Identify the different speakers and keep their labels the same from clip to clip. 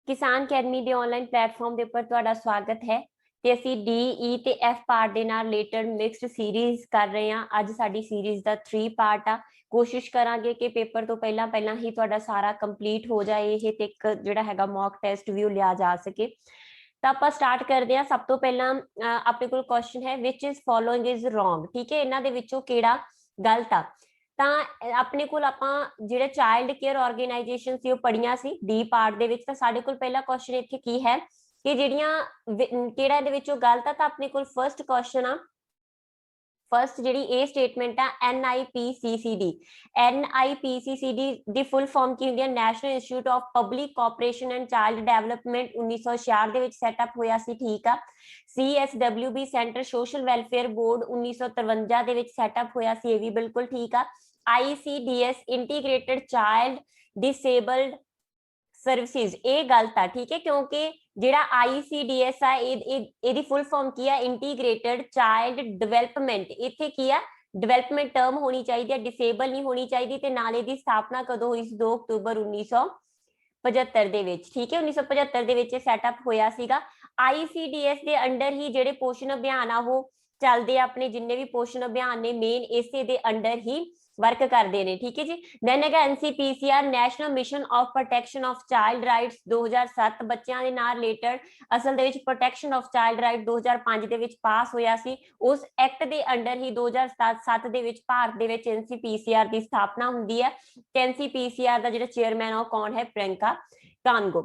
Speaker 1: ਕਿਸਾਨ ਅਕੈਡਮੀ ਦੇ online platform ਦੇ ਉੱਪਰ ਤੁਹਾਡਾ ਸਵਾਗਤ ਹੈ ਤੇ ਅਸੀਂ ਡੀ ਈ ਤੇ ਐਫ ਪਾਰਟ ਦੇ ਨਾਲ ਰਿਲੇਟਡ ਮਿਕਸਡ ਸੀਰੀਜ਼ ਕਰ ਰਹੇ ਹਾਂ। ਅੱਜ ਸਾਡੀ ਸੀਰੀਜ਼ ਦਾ 3 ਪਾਰਟ ਆ। ਕੋਸ਼ਿਸ਼ ਕਰਾਂਗੇ ਕਿ ਪੇਪਰ ਤੋਂ ਪਹਿਲਾਂ ਹੀ ਤੁਹਾਡਾ ਸਾਰਾ ਕੰਪਲੀਟ ਹੋ ਜਾਏ ਇਹ ਤੇ ਇੱਕ ਜਿਹੜਾ ਹੈਗਾ ਮੌਕ ਟੈਸਟ ਵੀ ਲਿਆ ਜਾ ਸਕੇ। ਤਾਂ ਆਪਾਂ ਸਟਾਰਟ ਕਰਦੇ ਹਾਂ। ਸਭ ਤੋਂ ਪਹਿਲਾਂ ਆਪਣੇ ਕੋਲ ਕੁਐਸਚਨ ਹੈ ਵਿਚ ਇਜ਼ ਫੋਲੋਇੰਗ ਇਜ਼ ਰੋਂਗ। ਠੀਕ ਹੈ, ਇਹਨਾਂ ਦੇ ਵਿੱਚੋਂ ਕਿਹੜਾ ਗਲਤ ਆ। ਤਾਂ ਆਪਣੇ ਕੋਲ ਆਪਾਂ ਜਿਹੜੇ ਚਾਈਲਡ ਕੇਅਰ ਆਰਗੇਨਾਈਜੇਸ਼ਨ ਸੀ ਉਹ ਪੜੀਆਂ ਸੀ ਡੀ ਪਾਰਟ ਦੇ ਵਿੱਚ। ਤਾਂ ਸਾਡੇ ਕੋਲ ਪਹਿਲਾ ਕੁਐਸਚਨ ਇੱਥੇ ਕੀ ਹੈ ਕਿ ਜਿਹੜੀਆਂ ਕਿਹੜਾ ਇਹਦੇ ਵਿੱਚੋਂ ਗਲਤ ਆ। ਤਾਂ ਆਪਣੇ ਕੋਲ ਫਰਸਟ ਕੁਐਸਚਨ ਆ, ਫਰਸਟ ਜਿਹੜੀ ਇਹ ਸਟੇਟਮੈਂਟ ਆ NIPCCD। NIPCCD ਦੀ ਫੁੱਲ ਫਾਰਮ ਕੀ ਹੁੰਦੀ ਹੈ? National institute of public cooperation and child development 1966 ਦੇ ਵਿੱਚ ਸੈਟਅਪ ਹੋਇਆ ਸੀ। ਠੀਕ ਆ। CSWB centre social welfare board 1953 ਦੇ ਵਿੱਚ ਸੈਟਅਪ ਹੋਇਆ ਸੀ, ਇਹ ਵੀ ਬਿਲਕੁਲ ਠੀਕ ਆ। ICDS integrated child disabled services, ਇਹ ਗਲਤ ਆ। ਠੀਕ ਹੈ, ਕਿਉਂਕਿ ਜਿਹੜਾ ICDS ਆ ਇਹਦੀ ਫੁੱਲ ਫਾਰਮ ਕੀ ਆ? Integrated child development. ਇੱਥੇ ਕੀ ਆ? ਡਿਵੈਲਪਮੈਂਟ ਟਰਮ ਹੋਣੀ ਚਾਹੀਦੀ ਹੈ, ਡਿਸੇਬਲ ਨਹੀਂ ਹੋਣੀ ਚਾਹੀਦੀ। ਤੇ ਨਾਲ ਇਹਦੀ ਸਥਾਪਨਾ ਕਦੋਂ ਹੋਈ ਸੀ? 2 ਅਕਤੂਬਰ 1975 ਦੇ ਵਿੱਚ। ਠੀਕ ਹੈ, 1975 ਦੇ ਵਿੱਚ ਸੈਟਅਪ ਹੋਇਆ ਸੀਗਾ। ICDS ਦੇ ਅੰਡਰ ਹੀ ਜਿਹੜੇ ਪੋਸ਼ਣ ਅਭਿਆਨ ਆ ਉਹ ਚੱਲਦੇ ਆ। ਆਪਣੇ ਜਿੰਨੇ ਵੀ ਪੋਸ਼ਣ ਅਭਿਆਨ ਨੇ ਮੇਨ ਇਸੇ ਦੇ ਅੰਡਰ ਹੀ ਵਰਕ ਕਰਦੇ ਨੇ। ਠੀਕ ਹੈ ਜੀ। ਦੈਨ ਹੈਗਾ NCPCR national mission of protection of child rights 2007, ਬੱਚਿਆਂ ਦੇ ਨਾਲ ਰਿਲੇਟਡ। ਅਸਲ ਦੇ ਵਿੱਚ ਪ੍ਰੋਟੈਕਸ਼ਨ ਆਫ ਚਾਈਲਡ ਰਾਈਟ 2005 ਦੇ ਵਿੱਚ ਪਾਸ ਹੋਇਆ ਸੀ। ਉਸ ਐਕਟ ਦੇ ਅੰਡਰ ਹੀ 2007 ਦੇ ਵਿੱਚ ਭਾਰਤ ਦੇ ਵਿੱਚ NCPCR ਦੀ ਸਥਾਪਨਾ ਹੁੰਦੀ ਹੈ। ਤੇ NCPCR ਦਾ ਜਿਹੜਾ ਚੇਅਰਮੈਨ ਆ ਉਹ ਕੌਣ ਹੈ? ਪ੍ਰਿਯੰਕਾ ਕਾਨਗੋ।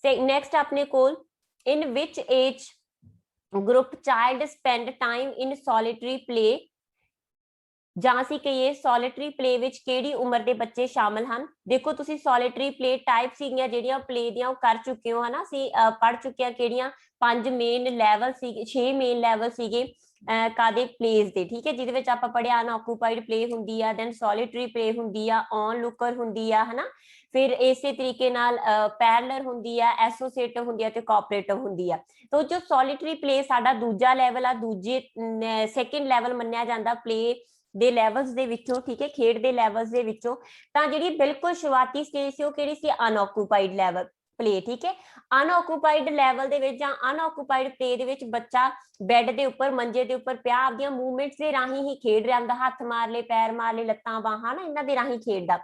Speaker 1: ਨੈਕਸਟ ਆਪਣੇ ਕੋਲ in which age group child spend time in solitary play, ਜਾਂ ਅਸੀਂ ਕਹੀਏ ਸੋਲਿਟਰੀ ਪਲੇ ਵਿੱਚ ਕਿਹੜੀ ਉਮਰ ਦੇ ਬੱਚੇ ਸ਼ਾਮਲ ਹਨ। ਦੇਖੋ ਤੁਸੀਂ ਸੋਲਿਟਰੀ ਪਲੇ ਟਾਈਪ ਸੀਗੀਆਂ ਜਿਹੜੀਆਂ ਪਲੇ ਦੀਆਂ ਉਹ ਕਰ ਚੁੱਕੇ ਹੋ, ਹਨਾ। ਅਸੀਂ ਪੜ ਚੁੱਕੇ ਹਾਂ ਕਿਹੜੀਆਂ 5 ਮੇਨ ਲੈਵਲ ਸੀਗੇ, 6 ਮੇਨ ਲੈਵਲ ਸੀਗੇ ਕਾਦੇ ਪਲੇਸ ਦੇ। ਠੀਕ ਹੈ, ਜਿਹਦੇ ਵਿੱਚ ਆਪਾਂ ਪੜਿਆ ਅਨਆਕੂਪਾਈਡ ਪਲੇ ਹੁੰਦੀ ਆ, ਦੈਨ ਸੋਲਿਟਰੀ ਪਲੇ ਹੁੰਦੀ ਆ, ਔਨ ਲੁਕਰ ਹੁੰਦੀ ਆ, ਹਨਾ। ਫਿਰ ਇਸੇ ਤਰੀਕੇ ਨਾਲ ਪੈਰਲਰ ਹੁੰਦੀ ਆ, ਐਸੋਸੀਏਟਿਵ ਹੁੰਦੀ ਆ ਤੇ ਕੋਆਪਰੇਟਿਵ ਹੁੰਦੀ ਆ। ਤਾਂ ਜੋ ਸੋਲਿਟਰੀ ਪਲੇ ਸਾਡਾ ਦੂਜਾ ਲੈਵਲ ਆ, ਸੈਕਿੰਡ ਲੈਵਲ ਮੰਨਿਆ ਜਾਂਦਾ ਪਲੇ ਦੇ ਲੈਵਲਸ ਦੇ ਵਿੱਚੋਂ। ਠੀਕ ਹੈ, ਖੇਡ ਦੇ ਲੈਵਲਸ ਦੇ ਵਿੱਚੋਂ। ਤਾਂ ਜਿਹੜੀ ਬਿਲਕੁਲ ਸ਼ੁਰੂਆਤੀ ਸਟੇਜ ਸੀ ਉਹ ਕਿਹੜੀ ਸੀ? ਅਨਆਕੂਪਾਈਡ ਲੈਵਲ ਪਲੇ। ਠੀਕ ਹੈ, ਅਨਆਕੂਪਾਈਡ ਲੈਵਲ ਦੇ ਵਿੱਚ ਜਾਂ ਅਨਆਕੂਪਾਈਡ ਪਲੇ ਦੇ ਵਿੱਚ ਬੱਚਾ ਬੈੱਡ ਦੇ ਉੱਪਰ, ਮੰਜੇ ਦੇ ਉੱਪਰ ਪਿਆ ਆਪਦੀਆਂ ਮੂਵਮੈਂਟਸ ਦੇ ਰਾਹੀਂ ਹੀ ਖੇਡ ਰਿਹਾ ਹੁੰਦਾ। ਹੱਥ ਮਾਰ ਲਏ, ਪੈਰ ਮਾਰ ਲਏ, ਲੱਤਾਂ ਬਾਹਾਂ, ਨਾ, ਇਹਨਾਂ ਦੇ ਰਾਹੀਂ ਖੇਡਦਾ।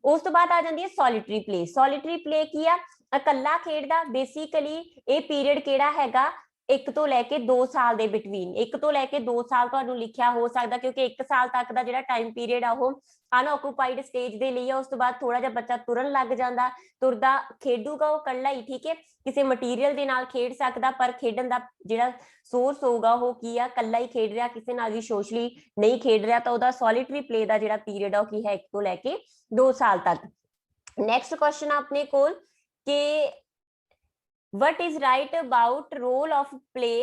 Speaker 1: ਉਸ ਤੋਂ ਬਾਅਦ ਆ ਜਾਂਦੀ ਹੈ ਸੋਲਿਟਰੀ ਪਲੇ। ਸੋਲਿਟਰੀ ਪਲੇ ਕੀ ਆ? ਇਕੱਲਾ ਖੇਡਦਾ। ਬੇਸਿਕਲੀ ਇਹ ਪੀਰੀਅਡ ਕਿਹੜਾ ਹੈਗਾ? 1 ਤੋਂ ਲੈ ਕੇ 2 ਸਾਲ ਦੇ ਬਿਟਵੀਨ। 1 ਤੋਂ ਲੈ ਕੇ 2 ਸਾਲ ਤੁਹਾਨੂੰ ਲਿਖਿਆ ਹੋ ਸਕਦਾ, ਕਿਉਂਕਿ 1 ਸਾਲ ਤੱਕ ਦਾ ਜਿਹੜਾ ਟਾਈਮ ਪੀਰੀਅਡ ਆ ਉਹ ਅਨਆਕੂਪਾਈਡ ਸਟੇਜ ਦੇ ਲਈ ਆ। ਉਸ ਤੋਂ ਬਾਅਦ ਥੋੜਾ ਜਿਹਾ ਬੱਚਾ ਤੁਰਨ ਲੱਗ ਜਾਂਦਾ, ਤੁਰਦਾ ਖੇਡੂਗਾ ਉਹ ਇਕੱਲਾ ਹੀ। ਠੀਕ ਹੈ, ਕਿਸੇ ਮਟੀਰੀਅਲ ਦੇ ਨਾਲ ਖੇਡ ਸਕਦਾ, ਪਰ ਖੇਡਣ ਦਾ ਜਿਹੜਾ ਸੋਰਸ ਹੋਊਗਾ ਉਹ ਕੀ ਆ? ਇਕੱਲਾ ਹੀ ਖੇਡ ਰਿਹਾ, ਕਿਸੇ ਨਾਲ ਵੀ ਸੋਸ਼ਲੀ ਨਹੀਂ ਖੇਡ ਰਿਹਾ। ਤਾਂ ਉਹਦਾ ਸੋਲਿਟਰੀ ਪਲੇ ਦਾ ਜਿਹੜਾ ਪੀਰੀਅਡ ਆ ਉਹ ਕੀ ਹੈ? 1 ਤੋਂ ਲੈ ਕੇ 2 ਸਾਲ ਤੱਕ। ਨੈਕਸਟ ਕੁਐਸਚਨ ਆਪਣੇ ਕੋਲ ਕਿ what is right about role of play।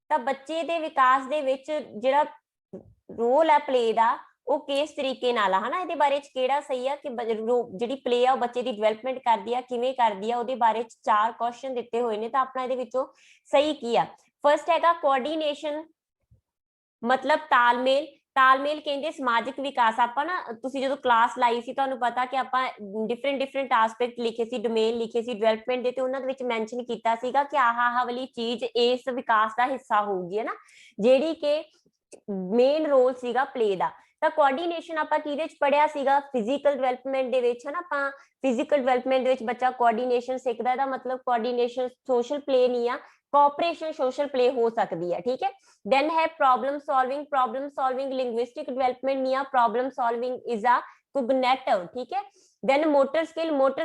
Speaker 1: ਤਾਂ ਬੱਚੇ ਦੇ ਵਿਕਾਸ ਦੇ ਵਿੱਚ ਜਿਹੜਾ ਰੋਲ ਹੈ ਪਲੇ ਦਾ ਉਹ ਕਿਸ ਤਰੀਕੇ ਨਾਲ ਆ, ਹਨਾ। ਇਹਦੇ ਬਾਰੇ ਚ ਕਿਹੜਾ ਸਹੀ ਆ ਕਿ ਜਿਹੜੀ ਪਲੇ ਆ ਉਹ ਬੱਚੇ ਦੀ ਡਿਵੈਲਪਮੈਂਟ ਕਰਦੀ ਆ, ਕਿਵੇਂ ਕਰਦੀ ਆ, ਉਹਦੇ ਬਾਰੇ ਚ 4 ਕੁਐਸਚਨ ਦਿੱਤੇ ਹੋਏ ਨੇ। ਤਾਂ ਆਪਣਾ ਇਹਦੇ ਵਿੱਚੋਂ ਸਹੀ ਕੀ ਆ? ਫਰਸਟ ਹੈਗਾ ਕੋਆਰਡੀਨੇਸ਼ਨ, ਮਤਲਬ ਤਾਲਮੇਲ। ਤਾਲਮੇਲ ਕਹਿੰਦੇ ਸਮਾਜਿਕ ਵਿਕਾਸ। ਆਪਾਂ ਨਾ, ਤੁਸੀਂ ਜਦੋਂ ਕਲਾਸ ਲਾਈ ਸੀ ਤੁਹਾਨੂੰ ਪਤਾ ਕਿ ਆਪਾਂ ਡਿਫਰੈਂਟ ਆਸਪੈਕਟ ਲਿਖੇ ਸੀ, ਡੋਮੇਨ ਲਿਖੇ ਸੀ ਡਿਵੈਲਪਮੈਂਟ ਦੇ, ਤੇ ਉਹਨਾਂ ਦੇ ਵਿੱਚ ਮੈਂਸ਼ਨ ਕੀਤਾ ਸੀਗਾ ਕਿ ਆਹ ਵਾਲੀ ਚੀਜ਼ ਇਸ ਵਿਕਾਸ ਦਾ ਹਿੱਸਾ ਹੋਊਗੀ, ਹੈ ਨਾ, ਜਿਹੜੀ ਕਿ ਮੇਨ ਰੋਲ ਸੀਗਾ ਪਲੇ ਦਾ। ਤਾਂ ਕੋਆਰਡੀਨੇਸ਼ਨ ਆਪਾਂ ਕਿਹਦੇ ਚ ਪੜਿਆ ਸੀਗਾ? ਫਿਜ਼ੀਕਲ ਡਿਵੈਲਪਮੈਂਟ ਦੇ ਵਿੱਚ, ਹੈ ਨਾ। ਆਪਾਂ ਫਿਜ਼ੀਕਲ ਡਿਵੈਲਪਮੈਂਟ ਦੇ ਵਿੱਚ ਬੱਚਾ ਕੋਆਰਡੀਨੇਸ਼ਨ ਸਿੱਖਦਾ। ਇਹਦਾ ਮਤਲਬ ਕੋਆਰਡੀਨੇਸ਼ਨ ਸੋਸ਼ਲ ਪਲੇ ਨਹੀਂ ਆ, ਕੋਆਪਰੇਸ਼ਨ ਸੋਸ਼ਲ ਪਲੇ ਹੋ ਸਕਦੀ ਹੈ। ਠੀਕ ਹੈ, then है problem solving linguistic development नहीं, problem solving is a cognitive। ठीक है, then motor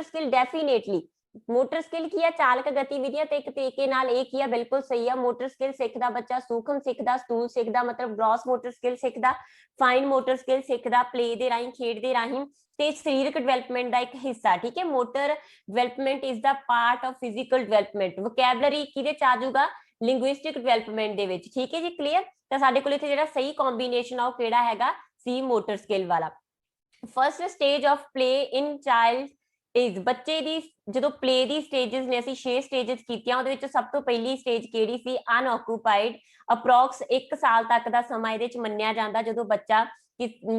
Speaker 1: skill definitely। Motor skill ਕੀ ਆ? ਚਾਲਕ ਗਤੀਵਿਧੀਆਂ। ਤੇ ਇੱਕ ਤਰੀਕੇ ਨਾਲ ਇਹ ਕੀ ਆ? ਬਿਲਕੁਲ ਸਹੀ ਆ। ਮੋਟਰ ਸਕਿੱਲ ਸਿੱਖਦਾ ਬੱਚਾ, ਸੂਖਮ ਸਿੱਖਦਾ, ਸਥੂਲ ਸਿੱਖਦਾ, ਮਤਲਬ ਗ੍ਰੋਸ ਮੋਟਰ ਸਕਿੱਲ ਸਿੱਖਦਾ, ਫਾਈਨ ਮੋਟਰ ਸਕਿੱਲ ਸਿੱਖਦਾ ਪਲੇ ਦੇ ਰਾਹੀਂ, ਖੇਡ ਦੇ ਰਾਹੀਂ। ਤੇ ਸਰੀਰਕ ਡਿਵੈਲਪਮੈਂਟ ਦਾ ਇੱਕ ਹਿੱਸਾ। ਠੀਕ ਹੈ, motor development is the part of physical development. Vocabulary ਕਿਹਦੇ ਚ ਆ ਜਾਊਗਾ? ਲਿੰਗੁਇਸਟਿਕ ਡਿਵੈਲਪਮੈਂਟ ਦੇ ਵਿੱਚ। ਠੀਕ ਹੈ ਜੀ, ਕਲੀਅਰ। ਤਾਂ ਸਾਡੇ ਕੋਲ ਇੱਥੇ ਜਿਹੜਾ ਸਹੀ ਕੰਬੀਨੇਸ਼ਨ ਆ ਉਹ ਕਿਹੜਾ ਹੈਗਾ? ਸੀ, ਮੋਟਰ ਸਕਿੱਲ ਵਾਲਾ। First stage of play in child is, ਬੱਚੇ ਦੀ ਜਦੋਂ ਪਲੇ ਦੀ ਸਟੇजेस ਨੇ ਅਸੀਂ 6 ਸਟੇजेस ਕੀਤੀਆਂ, ਉਹਦੇ ਵਿੱਚ ਸਭ ਤੋਂ ਪਹਿਲੀ ਸਟੇਜ ਕਿਹੜੀ ਸੀ? ਅਨਆਕੂਪਾਈਡ। ਅਪਰੋਕਸ 1 ਸਾਲ ਤੱਕ ਦਾ ਸਮਾਂ ਇਹਦੇ ਚ ਮੰਨਿਆ ਜਾਂਦਾ ਜਦੋਂ ਬੱਚਾ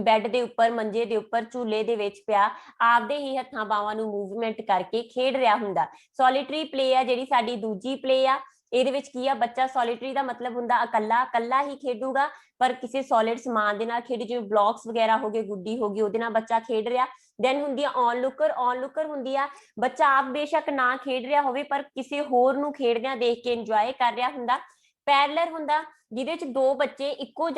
Speaker 1: ਬੈੱਡ ਦੇ ਉੱਪਰ, ਮੰਜੇ ਦੇ ਉੱਪਰ, ਝੂਲੇ ਦੇ ਵਿੱਚ ਪਿਆ ਆਪਦੇ ਹੀ ਹੱਥਾਂ ਬਾਹਾਂ ਨੂੰ ਮੂਵਮੈਂਟ ਕਰਕੇ ਖੇਡ ਰਿਹਾ ਹੁੰਦਾ। ਸੋਲਿਟਰੀ ਪਲੇ ਆ ਜਿਹੜੀ ਸਾਡੀ ਦੂਜੀ ਪਲੇ ਆ, ਇਹਦੇ ਵਿੱਚ ਕੀ ਆ, ਬੱਚਾ ਸੋਲਿਟਰੀ ਦਾ ਮਤਲਬ ਹੁੰਦਾ ਇਕੱਲਾ ਹੀ ਖੇਡੂਗਾ, ਪਰ ਕਿਸੇ ਸੋਲਿਡ ਸਮਾਨ ਦੇ ਨਾਲ ਖੇਡ, ਜਿਵੇਂ ਬਲੌਕਸ ਵਗੈਰਾ ਹੋ ਗਏ, ਗੁੱਡੀ ਹੋ ਗਈ, ਉਹਦੇ ਨਾਲ ਬੱਚਾ ਖੇਡ ਰਿਹਾ। ਦੈਨ ਹੁੰਦੀ ਆ ਔਨ ਲੁੱਕਰ ਹੁੰਦੀ ਆ ਬੱਚਾ ਆਪ ਬੇਸ਼ੱਕ ਨਾ ਖੇਡ ਰਿਹਾ ਹੋਵੇ ਪਰ ਕਿਸੇ ਹੋਰ ਨੂੰ ਖੇਡਦਿਆਂ ਦੇਖ ਕੇ ਇੰਜੋਏ ਕਰ ਰਿਹਾ ਹੁੰਦਾ। ਪੈਰਲਰ ਹੁੰਦਾ ਜਿਹਦੇ ਚ ਦੋ ਬੱਚੇ ਇੱਕੋ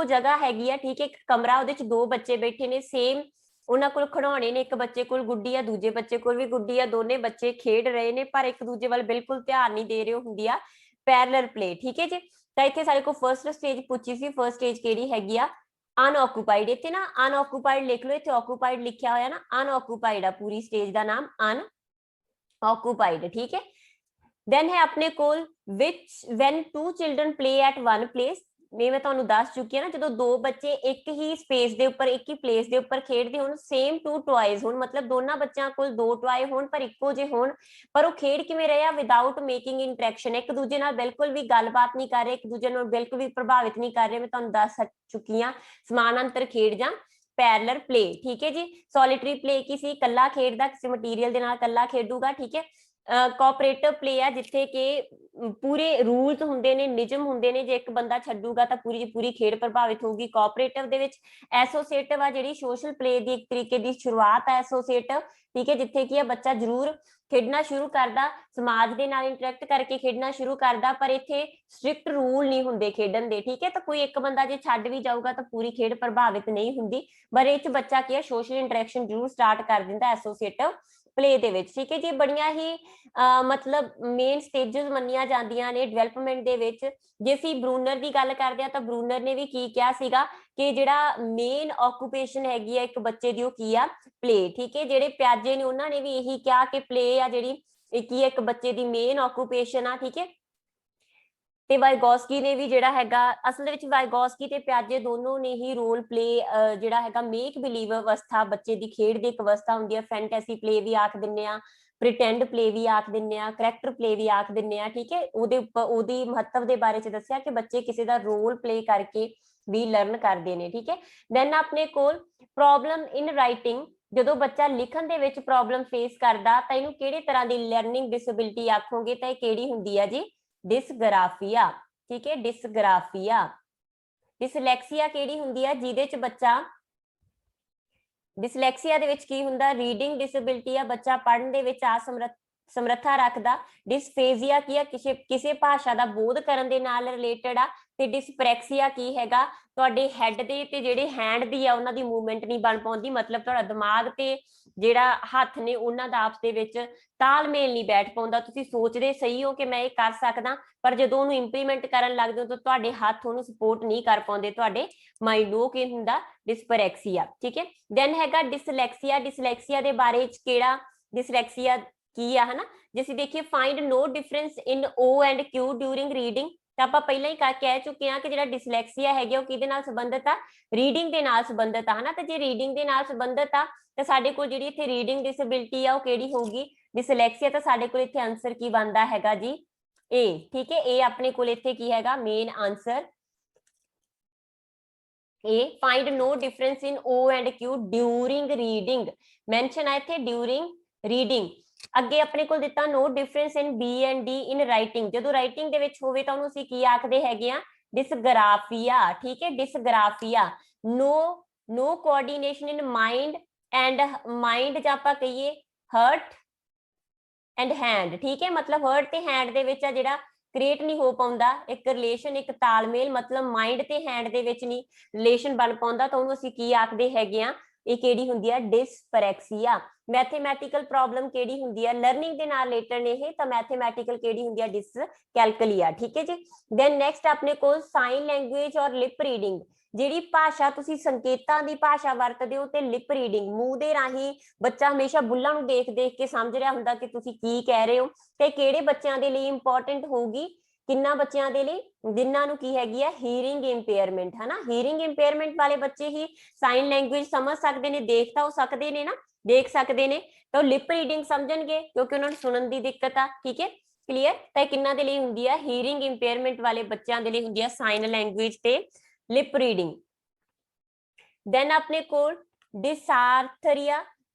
Speaker 1: ਜਗ੍ਹਾ ਹੈਗੀ ਆ, ਠੀਕ ਹੈ, ਇੱਕ ਕਮਰਾ, ਉਹਦੇ ਚ ਦੋ ਬੱਚੇ ਬੈਠੇ ਨੇ, ਸੇਮ ਉਹਨਾਂ ਕੋਲ ਖਿਡੌਣੇ ਨੇ, ਇੱਕ ਬੱਚੇ ਕੋਲ ਗੁੱਡੀ ਆ, ਦੂਜੇ ਬੱਚੇ ਕੋਲ ਵੀ ਗੁੱਡੀ ਆ, ਦੋਨੇ ਬੱਚੇ ਖੇਡ ਰਹੇ ਨੇ ਪਰ ਇੱਕ ਦੂਜੇ ਵੱਲ ਬਿਲਕੁਲ ਧਿਆਨ ਨਹੀਂ ਦੇ ਰਹੇ, ਹੁੰਦੀ ਆ ਪੈਰਲਰ ਪਲੇ। ਠੀਕ ਹੈ ਜੀ। ਤਾਂ ਇੱਥੇ ਸਾਡੇ ਕੋਲ ਫਰਸਟ ਸਟੇਜ ਪੁੱਛੀ ਸੀ, ਫਰਸਟ ਸਟੇਜ ਕਿਹੜੀ ਹੈਗੀ ਆ, ਅਨਆਕੂਪਾਈਡ। ਇੱਥੇ ਨਾ ਅਨਆਕੂਪਾਈਡ ਲਿਖ ਲਓ, ਇੱਥੇ ਆਕੂਪਾਈਡ ਲਿਖਿਆ ਹੋਇਆ ਨਾ, ਅਨਆਕੂਪਾਈਡ ਆ ਪੂਰੀ ਸਟੇਜ ਦਾ ਨਾਮ, ਅਨਆਕੂਪਾਈਡ। ਠੀਕ ਹੈ। then ਹੈ ਆਪਣੇ ਕੋਲ which when two children play at one place, ਮੈਂ ਤੁਹਾਨੂੰ ਦੱਸ ਚੁੱਕੀ ਹਾਂ ਨਾ, ਜਦੋਂ ਦੋ ਬੱਚੇ ਇੱਕ ਹੀ ਸਪੇਸ ਦੇ ਉੱਪਰ, ਇੱਕ ਹੀ ਪਲੇਸ ਦੇ ਉੱਪਰ ਖੇਡਦੇ ਹੋਣ, ਸੇਮ ਟੂ ਟੁਆਇਜ਼ ਹੋਣ, ਮਤਲਬ ਦੋਨਾਂ ਬੱਚਿਆਂ ਕੋਲ ਦੋ ਟੁਆਏ ਹੋਣ ਪਰ ਇੱਕੋ ਜਿਹੇ ਹੋਣ, ਪਰ ਉਹ ਖੇਡ ਕਿਵੇਂ ਰਹੇ ਆ, ਵਿਦਾਊਟ ਮੇਕਿੰਗ ਇੰਟਰੈਕਸ਼ਨ, ਇੱਕ ਦੂਜੇ ਨਾਲ ਬਿਲਕੁਲ ਵੀ ਗੱਲਬਾਤ ਨਹੀਂ ਕਰ ਰਹੇ, ਇੱਕ ਦੂਜੇ ਨੂੰ ਬਿਲਕੁਲ ਵੀ ਪ੍ਰਭਾਵਿਤ ਨਹੀਂ ਕਰ ਰਹੇ, ਮੈਂ ਤੁਹਾਨੂੰ ਦੱਸ ਚੁੱਕੀ ਹਾਂ, ਸਮਾਨਾਂਤਰ ਖੇਡ ਜਾਂ ਪੈਰਲਰ ਪਲੇ। ਠੀਕ ਹੈ ਜੀ। ਸੋਲਿਟਰੀ ਪਲੇ ਕੀ ਸੀ, ਕੱਲਾ ਖੇਡਦਾ, ਕਿਸੇ ਮਟੀਰੀਅਲ ਦੇ ਨਾਲ ਕੱਲਾ ਖੇਡੂਗਾ। ਠੀਕ ਹੈ। ਕੋਆਪਰੇਟਿਵ ਪਲੇ ਆ ਜਿੱਥੇ ਕਿ ਪੂਰੇ ਰੂਲਸ ਹੁੰਦੇ ਨੇ, ਨਿਯਮ ਹੁੰਦੇ ਨੇ, ਜੇ ਇੱਕ ਬੰਦਾ ਛੱਡੂਗਾ ਤਾਂ ਪੂਰੀ ਖੇਡ ਪ੍ਰਭਾਵਿਤ ਹੋਊਗੀ। ਕੋਆਪਰੇਟਿਵ ਦੇ ਵਿੱਚ ਐਸੋਸੀਏਟਿਵ ਆ ਜਿਹੜੀ ਸੋਸ਼ਲ ਪਲੇ ਦੀ ਇੱਕ ਤਰੀਕੇ ਦੀ ਸ਼ੁਰੂਆਤ ਹੈ ਐਸੋਸੀਏਟਿਵ। ਠੀਕ ਹੈ। ਜਿੱਥੇ ਕੀ ਆ ਬੱਚਾ ਜ਼ਰੂਰ ਖੇਡਣਾ ਸ਼ੁਰੂ ਕਰਦਾ, ਸਮਾਜ ਦੇ ਨਾਲ ਇੰਟਰੈਕਟ ਕਰਕੇ ਖੇਡਣਾ ਸ਼ੁਰੂ ਕਰਦਾ, ਪਰ ਇੱਥੇ ਸਟ੍ਰਿਕਟ ਰੂਲ ਨਹੀਂ ਹੁੰਦੇ ਖੇਡਣ ਦੇ। ਠੀਕ ਹੈ। ਤਾਂ ਕੋਈ ਇੱਕ ਬੰਦਾ ਜੇ ਛੱਡ ਵੀ ਜਾਊਗਾ ਤਾਂ ਪੂਰੀ ਖੇਡ ਪ੍ਰਭਾਵਿਤ ਨਹੀਂ ਹੁੰਦੀ, ਪਰ ਇਹ ਚ ਬੱਚਾ ਕੀ ਹੈ ਸੋਸ਼ਲ ਇੰਟਰੈਕਸ਼ਨ ਜ਼ਰੂਰ ਸਟਾਰਟ ਕਰ ਦਿੰਦਾ ਐਸੋਸੀਏਟਿਵ ਪਲੇ ਦੇ ਵਿੱਚ। ਠੀਕ ਹੈ ਜੀ। ਬੜੀਆਂ ਹੀ ਮਤਲਬ ਮੇਨ ਸਟੇजेस ਮੰਨੀਆਂ ਜਾਂਦੀਆਂ ਨੇ ਡਿਵੈਲਪਮੈਂਟ ਦੇ ਵਿੱਚ। ਜੇ ਅਸੀਂ ਬਰੂਨਰ ਦੀ ਗੱਲ ਕਰਦੇ ਆ ਤਾਂ ਬਰੂਨਰ ਨੇ ਵੀ ਕੀ ਕਿਹਾ ਸੀਗਾ ਕਿ ਜਿਹੜਾ ਮੇਨ ਆਕੂਪੇਸ਼ਨ ਹੈਗੀ ਆ ਇੱਕ ਬੱਚੇ ਦੀ, ਉਹ ਕੀ ਆ, ਪਲੇ। ਠੀਕ ਹੈ। ਜਿਹੜੇ ਪਿਆਜੇ ਨੇ ਉਹਨਾਂ ਨੇ ਵੀ ਇਹੀ ਕਿਹਾ ਕਿ ਪਲੇ ਆ ਜਿਹੜੀ ਕੀ ਇੱਕ ਬੱਚੇ ਦੀ ਮੇਨ ਆਕੂਪੇਸ਼ਨ ਆ। ਠੀਕ ਹੈ। ਤੇ ਵਾਈਗੋਸਕੀ ਨੇ ਵੀ ਜਿਹੜਾ ਹੈਗਾ, ਅਸਲ ਦੇ ਵਿੱਚ ਵਾਈਗੋਸਕੀ ਤੇ ਪਿਆਜੇ ਦੋਨੋਂ ਨੇ ਹੀ ਰੋਲ ਪਲੇ ਜਿਹੜਾ ਹੈਗਾ ਮੇਕ ਬਿਲੀਵ ਅਵਸਥਾ, ਬੱਚੇ ਦੀ ਖੇਡ ਦੀ ਇੱਕ ਅਵਸਥਾ ਹੁੰਦੀ ਹੈ, ਫੈਂਟੈਸੀ ਪਲੇ ਵੀ ਆਖ ਦਿੰਦੇ ਆ, ਪ੍ਰੀਟੈਂਡ ਪਲੇ ਵੀ ਆਖ ਦਿੰਦੇ ਆ, ਕਰੈਕਟਰ ਪਲੇ ਵੀ ਆਖ ਦਿੰਦੇ ਆ। ਠੀਕ ਹੈ। ਉਹਦੀ ਮਹੱਤਵ ਦੇ ਬਾਰੇ ਚ ਦੱਸਿਆ ਕਿ ਬੱਚੇ ਕਿਸੇ ਦਾ ਰੋਲ ਪਲੇ ਕਰਕੇ ਵੀ ਲਰਨ ਕਰਦੇ ਨੇ। ਠੀਕ ਹੈ। ਦੈਨ ਆਪਣੇ ਕੋਲ ਪ੍ਰੋਬਲਮ ਇਨ ਰਾਈਟਿੰਗ, ਜਦੋਂ ਬੱਚਾ ਲਿਖਣ ਦੇ ਵਿੱਚ ਪ੍ਰੋਬਲਮ ਫੇਸ ਕਰਦਾ ਤਾਂ ਇਹਨੂੰ ਕਿਹੜੇ ਤਰ੍ਹਾਂ ਦੀ ਲਰਨਿੰਗ ਡਿਸੇਬਿਲਿਟੀ ਆਖੋਗੇ, ਤਾਂ ਇਹ ਕਿਹੜੀ ਹੁੰਦੀ ਆ ਜੀ, ਡਿਸਗ੍ਰਾਫੀਆ। ਠੀਕ ਹੈ। ਡਿਸਗ੍ਰਾਫੀਆ। ਡਿਸਲੈਕਸੀਆ ਕਿਹੜੀ ਹੁੰਦੀ ਆ, ਜਿਹਦੇ ਚ ਬੱਚਾ, ਡਿਸਲੈਕਸੀਆ ਦੇ ਵਿੱਚ ਕੀ ਹੁੰਦਾ, ਰੀਡਿੰਗ ਡਿਸੇਬਿਲਿਟੀ ਆ, ਬੱਚਾ ਪੜ੍ਹਨ ਦੇ ਵਿੱਚ ਸਮਰੱਥਾ ਰੱਖਦਾ। ਡਿਸਫੇਜ਼ੀਆ ਕੀ ਆ, ਕਿਸੇ ਭਾਸ਼ਾ ਦਾ ਬੋਧ ਕਰਨ ਦੇ ਨਾਲ ਰਿਲੇਟਡ ਆ। ਤੇ ਡਿਸਪ੍ਰੈਕਸੀਆ ਕੀ ਹੈਗਾ, ਤੁਹਾਡੇ ਹੈਡ ਦੇ ਤੇ ਜਿਹੜੇ ਹੈਂਡ ਦੀ ਆ ਉਹਨਾਂ ਦੀ ਮੂਵਮੈਂਟ ਨਹੀਂ ਬਣ ਪਾਉਂਦੀ, ਮਤਲਬ ਤੁਹਾਡਾ ਦਿਮਾਗ ਤੇ ਜਿਹੜਾ ਹੱਥ ਨੇ ਉਹਨਾਂ ਦਾ ਆਪਸ ਦੇ ਵਿੱਚ ਤਾਲਮੇਲ ਨਹੀਂ ਬੈਠ ਪਾਉਂਦਾ। ਤੁਸੀਂ ਸੋਚਦੇ ਸਹੀ ਹੋ ਕਿ ਮੈਂ ਇਹ ਕਰ ਸਕਦਾ, ਪਰ ਜਦੋਂ ਉਹਨੂੰ ਇੰਪਲੀਮੈਂਟ ਕਰਨ ਲੱਗਦੇ ਹੋ ਤਾਂ ਤੁਹਾਡੇ ਹੱਥ ਉਹਨੂੰ ਸਪੋਰਟ ਨਹੀਂ ਕਰ ਪਾਉਂਦੇ, ਤੁਹਾਡੇ ਮਾਈਂਡ ਨੂੰ। ਕੀ ਹੁੰਦਾ, ਡਿਸਪ੍ਰੈਕਸੀਆ। ਠੀਕ ਹੈ। ਦੈਨ ਹੈਗਾ ਡਿਸਲੈਕਸੀਆ। ਡਿਸਲੈਕਸੀਆ ਦੇ ਬਾਰੇ ਚ ਕਿਹੜਾ, ਡਿਸਲੈਕਸੀਆ ਕੀ ਆ, ਹਨਾ, ਜੇ ਅਸੀਂ ਦੇਖੀਏ find no difference in O and Q during reading, ਤਾਂ ਆਪਾਂ ਪਹਿਲਾਂ ਹੀ ਕਹਿ ਚੁੱਕੇ ਹਾਂ ਕਿ ਜਿਹੜਾ ਡਿਸਲੈਕਸੀਆ ਹੈਗਾ ਉਹ ਕਿਹਦੇ ਨਾਲ ਸੰਬੰਧਿਤ ਆ, ਰੀਡਿੰਗ ਦੇ ਨਾਲ ਸੰਬੰਧਿਤ ਆ, ਹਨਾ। ਤੇ ਜੇ ਰੀਡਿੰਗ ਦੇ ਨਾਲ ਸੰਬੰਧਿਤ ਆ ਤਾਂ ਸਾਡੇ ਕੋਲ ਜਿਹੜੀ ਇੱਥੇ ਰੀਡਿੰਗ ਡਿਸੇਬਿਲਿਟੀ ਆ ਉਹ ਕਿਹੜੀ ਹੋਊਗੀ, ਡਿਸਲੈਕਸੀਆ। ਤਾਂ ਸਾਡੇ ਕੋਲ ਇੱਥੇ ਆਨਸਰ ਕੀ ਬਣਦਾ ਹੈਗਾ ਜੀ, ਏ। ਠੀਕ ਹੈ। ਇਹ ਆਪਣੇ ਕੋਲ ਇੱਥੇ ਕੀ ਹੈਗਾ main answer, A. Find no difference in O and Q during reading, mention ਆ ਇੱਥੇ ਡਿਊਰਿੰਗ ਰੀਡਿੰਗ। ਅੱਗੇ ਆਪਣੇ ਕੋਲ ਦਿੱਤਾ no difference in B and D in writing, ਜਦੋਂ ਰਾਈਟਿੰਗ ਦੇ ਵਿੱਚ ਹੋਵੇ ਤਾਂ ਉਹਨੂੰ ਅਸੀਂ ਕੀ ਆਖਦੇ ਹੈਗੇ ਆ, ਡਿਸਗ੍ਰਾਫੀਆ। ਠੀਕ ਹੈ। Dysgraphia. No coordination in mind and mind, ਜਾਂ ਆਪਾਂ ਕਹੀਏ ਹਰਟ ਐਂਡ ਹੈਂਡ। ਠੀਕ ਹੈ। ਮਤਲਬ ਹਰਟ ਤੇ ਹੈਂਡ ਦੇ ਵਿੱਚ ਆ ਜਿਹੜਾ ਕ੍ਰੀਏਟ ਨਹੀਂ ਹੋ ਪਾਉਂਦਾ ਇੱਕ ਰਿਲੇਸ਼ਨ, ਇੱਕ ਤਾਲਮੇਲ, ਮਤਲਬ ਮਾਈਂਡ ਤੇ ਹੈਂਡ ਦੇ ਵਿੱਚ ਨਹੀਂ ਰਿਲੇਸ਼ਨ ਬਣ ਪਾਉਂਦਾ, ਤਾਂ ਉਹਨੂੰ ਅਸੀਂ ਕੀ ਆਖਦੇ ਹੈਗੇ ਆ, ਇਹ ਕਿਹੜੀ ਹੁੰਦੀ ਆ, ਡਿਸਪਰੈਕਸੀਆ। ਮੈਥੇਮੈਟੀਕਲ ਪ੍ਰੋਬਲਮ ਕਿਹੜੀ ਹੁੰਦੀ ਆ, ਲਰਨਿੰਗ ਦੇ ਨਾਲ ਰਿਲੇਟਡ ਇਹ, ਤਾਂ ਮੈਥੇਮੈਟੀਕਲ ਕਿਹੜੀ ਹੁੰਦੀ ਆ, ਡਿਸਕੈਲਕਲੀਆ। ਠੀਕ ਹੈ ਜੀ। ਦੈਨ ਨੈਕਸਟ ਆਪਣੇ ਕੋਲ ਸਾਈਨ ਲੈਂਗੁਏਜ ਔਰ ਲਿਪ ਰੀਡਿੰਗ, ਜਿਹੜੀ ਭਾਸ਼ਾ ਤੁਸੀਂ ਸੰਕੇਤਾਂ ਦੀ ਭਾਸ਼ਾ ਵਰਤਦੇ ਹੋ, ਤੇ ਲਿਪ ਰੀਡਿੰਗ, ਮੂੰਹ ਦੇ ਰਾਹੀਂ ਬੱਚਾ ਹਮੇਸ਼ਾ ਬੁੱਲਾਂ ਨੂੰ ਦੇਖ ਦੇਖ ਕੇ ਸਮਝ ਰਿਹਾ ਹੁੰਦਾ ਕਿ ਤੁਸੀਂ ਕੀ ਕਹਿ ਰਹੇ ਹੋ, ਤੇ ਕਿਹੜੇ ਬੱਚਿਆਂ ਦੇ ਲਈ ਇੰਪੋਰਟੈਂਟ ਹੋਊਗੀ, ਕਿੰਨਾ ਬੱਚਿਆਂ ਦੇ ਲਈ, ਜਿਨ੍ਹਾਂ ਨੂੰ ਕੀ ਹੈਗੀ ਆ, ਹੀਅਰਿੰਗ ਇੰਪੇਅਰਮੈਂਟ, ਹਨਾ। ਹੀਅਰਿੰਗ ਇੰਪੇਅਰਮੈਂਟ ਵਾਲੇ ਬੱਚੇ ਹੀ ਸਾਈਨ ਲੈਂਗੁਏਜ ਸਮਝ ਸਕਦੇ ਨੇ, ਦੇਖ ਤਾਂ ਉਹ ਸਕਦੇ ਨੇ ਨਾ, ਦੇਖ ਸਕਦੇ ਨੇ, ਤਾਂ ਉਹ ਲਿਪ ਰੀਡਿੰਗ ਸਮਝਣਗੇ ਕਿਉਂਕਿ ਉਹਨਾਂ ਨੂੰ ਸੁਣਨ ਦੀ ਦਿੱਕਤ ਆ। ਠੀਕ ਹੈ। ਕਲੀਅਰ। ਤਾਂ ਕਿੰਨਾ ਦੇ ਲਈ ਹੁੰਦੀ ਆ, ਹੀਅਰਿੰਗ ਇੰਪੇਅਰਮੈਂਟ ਵਾਲੇ ਬੱਚਿਆਂ ਦੇ ਲਈ ਹੁੰਦੀ ਆ ਸਾਈਨ ਲੈਂਗੁਏਜ ਤੇ ਲਿਪ ਰੀਡਿੰਗ। ਦੈਨ ਆਪਣੇ ਕੋਲ ਡਿਸਆਰਥਰੀਆ